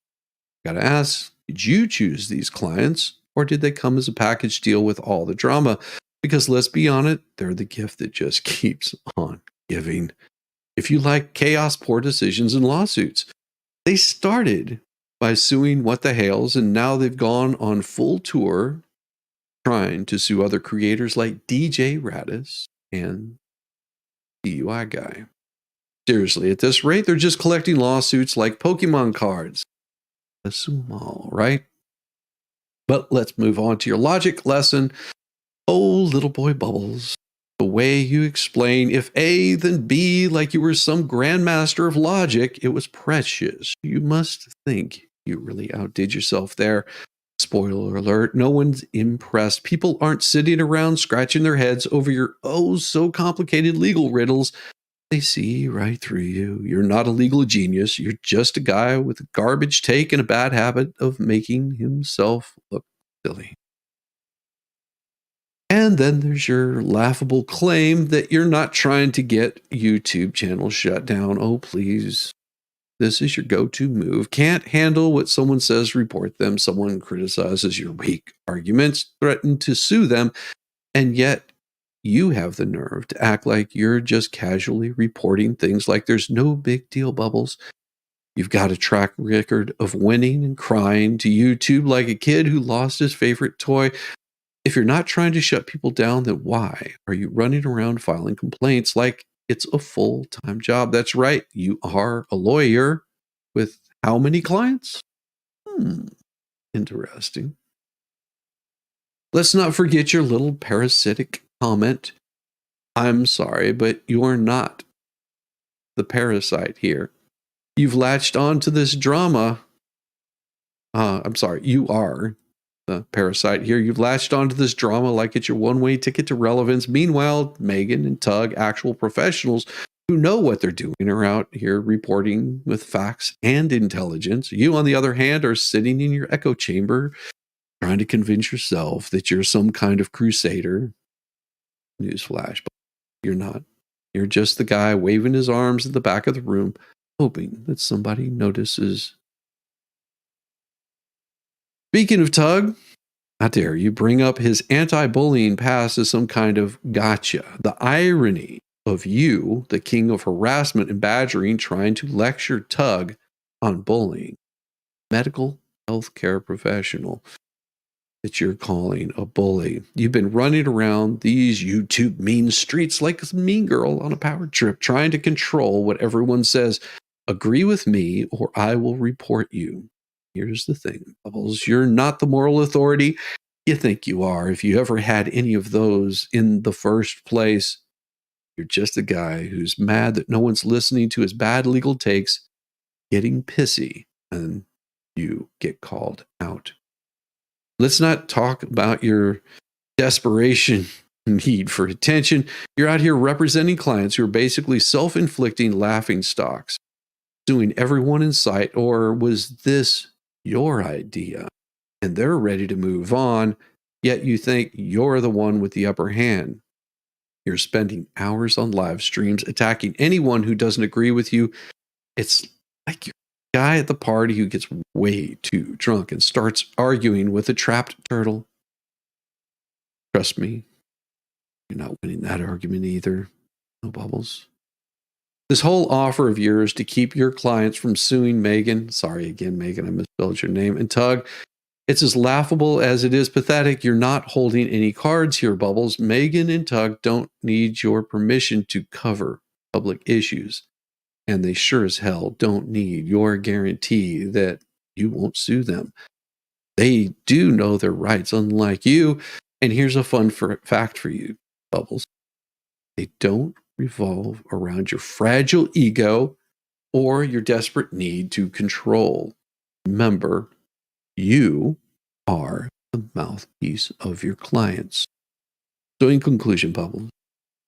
Gotta ask, did you choose these clients, or did they come as a package deal with all the drama? Because let's be honest, they're the gift that just keeps on giving. If you like chaos, poor decisions, and lawsuits, they started by suing What the Hails, and now they've gone on full tour trying to sue other creators like DJ Radis and DUI Guy. Seriously, at this rate, they're just collecting lawsuits like Pokemon cards. Assume all, right? But let's move on to your logic lesson. Oh, little boy Bubbles. The way you explain if A, then B, like you were some grandmaster of logic, it was precious. You must think you really outdid yourself there. Spoiler alert, no one's impressed. People aren't sitting around scratching their heads over your so complicated legal riddles. They see right through you. You're not a legal genius. You're just a guy with a garbage take and a bad habit of making himself look silly. And then there's your laughable claim that you're not trying to get YouTube channels shut down. Oh, please. This is your go-to move. Can't handle what someone says, report them. Someone criticizes your weak arguments, threaten to sue them, and yet you have the nerve to act like you're just casually reporting things like there's no big deal, Bubbles. You've got a track record of winning and crying to YouTube like a kid who lost his favorite toy. If you're not trying to shut people down, then why are you running around filing complaints like it's a full-time job? That's right. You are a lawyer with how many clients? Interesting. Let's not forget your little parasitic comment. I'm sorry, but you're not the parasite here. You've latched on to this drama. I'm sorry, you are the parasite here. You've latched onto this drama like it's your one-way ticket to relevance. Meanwhile, Megan and Tug, actual professionals who know what they're doing, are out here reporting with facts and intelligence. You, on the other hand, are sitting in your echo chamber trying to convince yourself that you're some kind of crusader. Newsflash, but you're not. You're just the guy waving his arms at the back of the room, hoping that somebody notices. Speaking of Tug, how dare you bring up his anti-bullying past as some kind of gotcha. The irony of you, the king of harassment and badgering, trying to lecture Tug on bullying. Medical healthcare professional that you're calling a bully. You've been running around these YouTube mean streets like a mean girl on a power trip, trying to control what everyone says. Agree with me or I will report you. Here's the thing, Bubbles. You're not the moral authority you think you are. If you ever had any of those in the first place, you're just a guy who's mad that no one's listening to his bad legal takes, getting pissy, and you get called out. Let's not talk about your desperation need for attention. You're out here representing clients who are basically self-inflicting laughing stocks, suing everyone in sight. Or was this your idea? And they're ready to move on, yet you think you're the one with the upper hand. You're spending hours on live streams attacking anyone who doesn't agree with you. It's like you're a guy at the party who gets way too drunk and starts arguing with a trapped turtle. Trust me, you're not winning that argument either. No, Bubbles. This whole offer of yours to keep your clients from suing Megan, sorry again, Megan, I misspelled your name, and Tug, it's as laughable as it is pathetic. You're not holding any cards here, Bubbles. Megan and Tug don't need your permission to cover public issues, and they sure as hell don't need your guarantee that you won't sue them. They do know their rights, unlike you. And here's a fun fact for you, Bubbles. They don't revolve around your fragile ego or your desperate need to control. Remember, you are the mouthpiece of your clients. So in conclusion, Bubbles,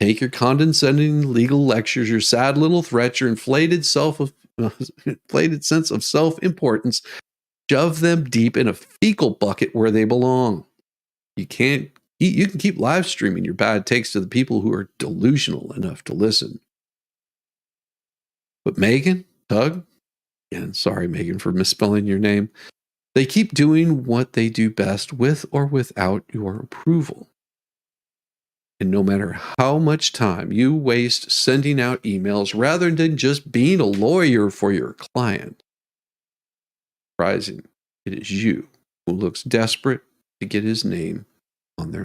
take your condescending legal lectures, your sad little threats, your inflated sense of self-importance, shove them deep in a fecal bucket where they belong. You can keep live streaming your bad takes to the people who are delusional enough to listen. But Megan, Tug, again, sorry, Megan, for misspelling your name, they keep doing what they do best with or without your approval. And no matter how much time you waste sending out emails rather than just being a lawyer for your client, surprising, it is you who looks desperate to get his name on their.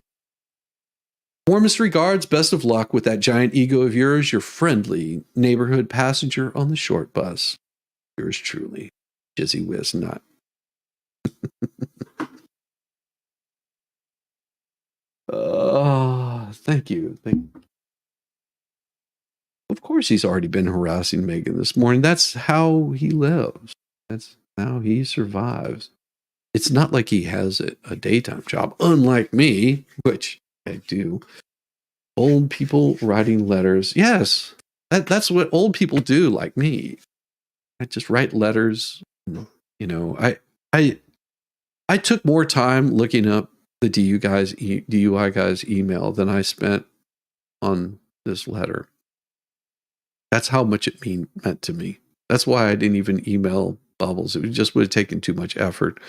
Warmest regards, best of luck with that giant ego of yours, your friendly neighborhood passenger on the short bus. Yours truly, Jizzy Whiz Nut. Thank you. Of course, he's already been harassing Megan this morning. That's how he lives. That's how he survives. It's not like he has a daytime job, unlike me, which I do. Old people writing letters. Yes, that's what old people do, like me. I just write letters. You know, I took more time looking up the DUI guy's email than I spent on this letter. That's how much it meant to me. That's why I didn't even email Bubbles. It just would have taken too much effort.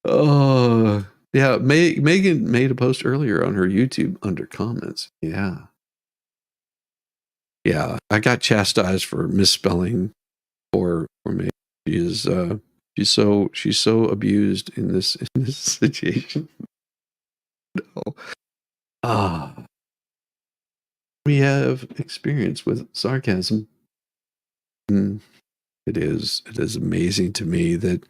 Oh, yeah. Megan made a post earlier on her YouTube under comments. Yeah. Yeah. I got chastised for misspelling for me. She's so abused in this situation. No. We have experience with sarcasm. It is amazing to me that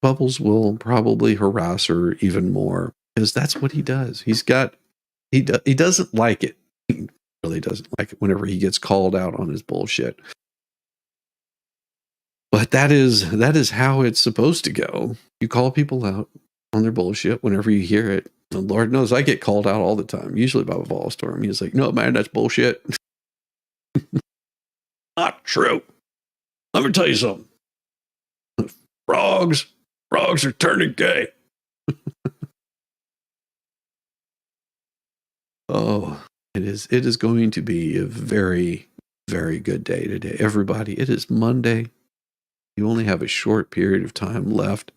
Bubbles will probably harass her even more, because that's what he does. He doesn't like it. He really doesn't like it whenever he gets called out on his bullshit. But that is how it's supposed to go. You call people out on their bullshit whenever you hear it. And Lord knows I get called out all the time, usually by Volstorm. He's like, "No, man, that's bullshit." Not true. Let me tell you something. Frogs are turning gay. Oh, it is going to be a very, very good day today. Everybody, it is Monday. You only have a short period of time left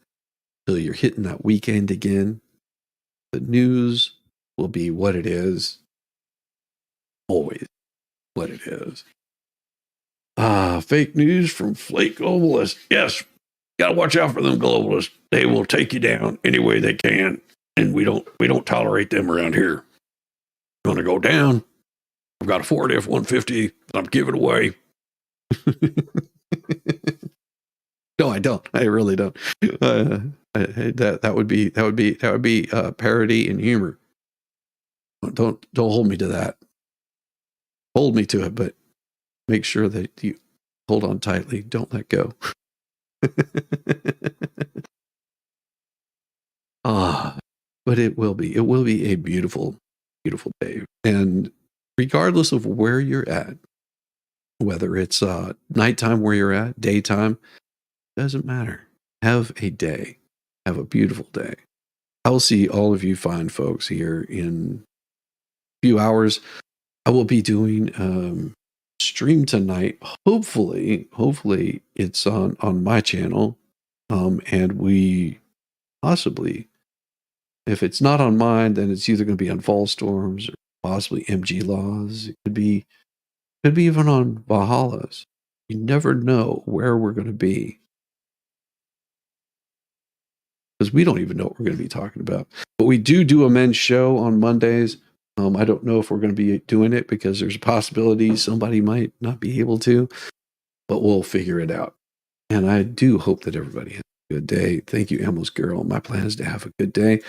till you're hitting that weekend again. The news will be what it is. Always what it is. Fake news from flake globalists. Yes, gotta watch out for them globalists. They will take you down any way they can, and we don't tolerate them around here. Gonna go down. I've got a Ford F-150 that I'm giving away. No, I don't. I really don't. That would be parody and humor. Don't hold me to that. Hold me to it, but make sure that you hold on tightly. Don't let go. But it will be a beautiful, beautiful day. And regardless of where you're at, whether it's nighttime where you're at, daytime, doesn't matter. Have a day. Have a beautiful day. I'll see all of you fine folks here in a few hours. I will be doing stream tonight. Hopefully it's on my channel. And we possibly If it's not on mine, then it's either going to be on Volstorm's or possibly MG Laws. It could be even on Valhalla's. You never know where we're going to be, because we don't even know what we're going to be talking about. But we do a men's show on Mondays. I don't know if we're going to be doing it because there's a possibility somebody might not be able to, but we'll figure it out. And I do hope that everybody has a good day. Thank you, Emil's girl. My plan is to have a good day,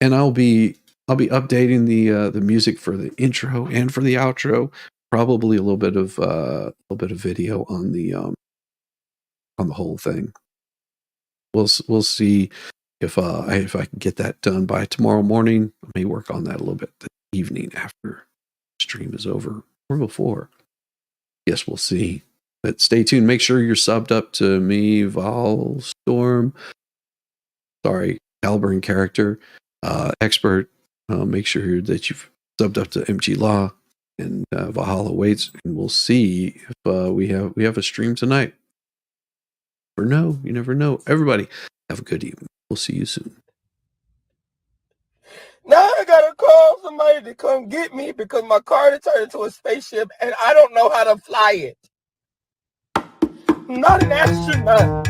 and I'll be updating the music for the intro and for the outro. Probably a little bit of video on the whole thing. We'll see if I can get that done by tomorrow morning. I may work on that a little bit this evening after stream is over or before. Yes, we'll see. But stay tuned. Make sure you're subbed up to me, Volstorm. Sorry, Caliber and Character Expert. Make sure that you've subbed up to MG Law and Valhalla waits, and we'll see if we have a stream tonight. Or no, you never know. Everybody, have a good evening. We'll see you soon. Now I gotta call somebody to come get me because my car turned into a spaceship and I don't know how to fly it. I'm not an astronaut.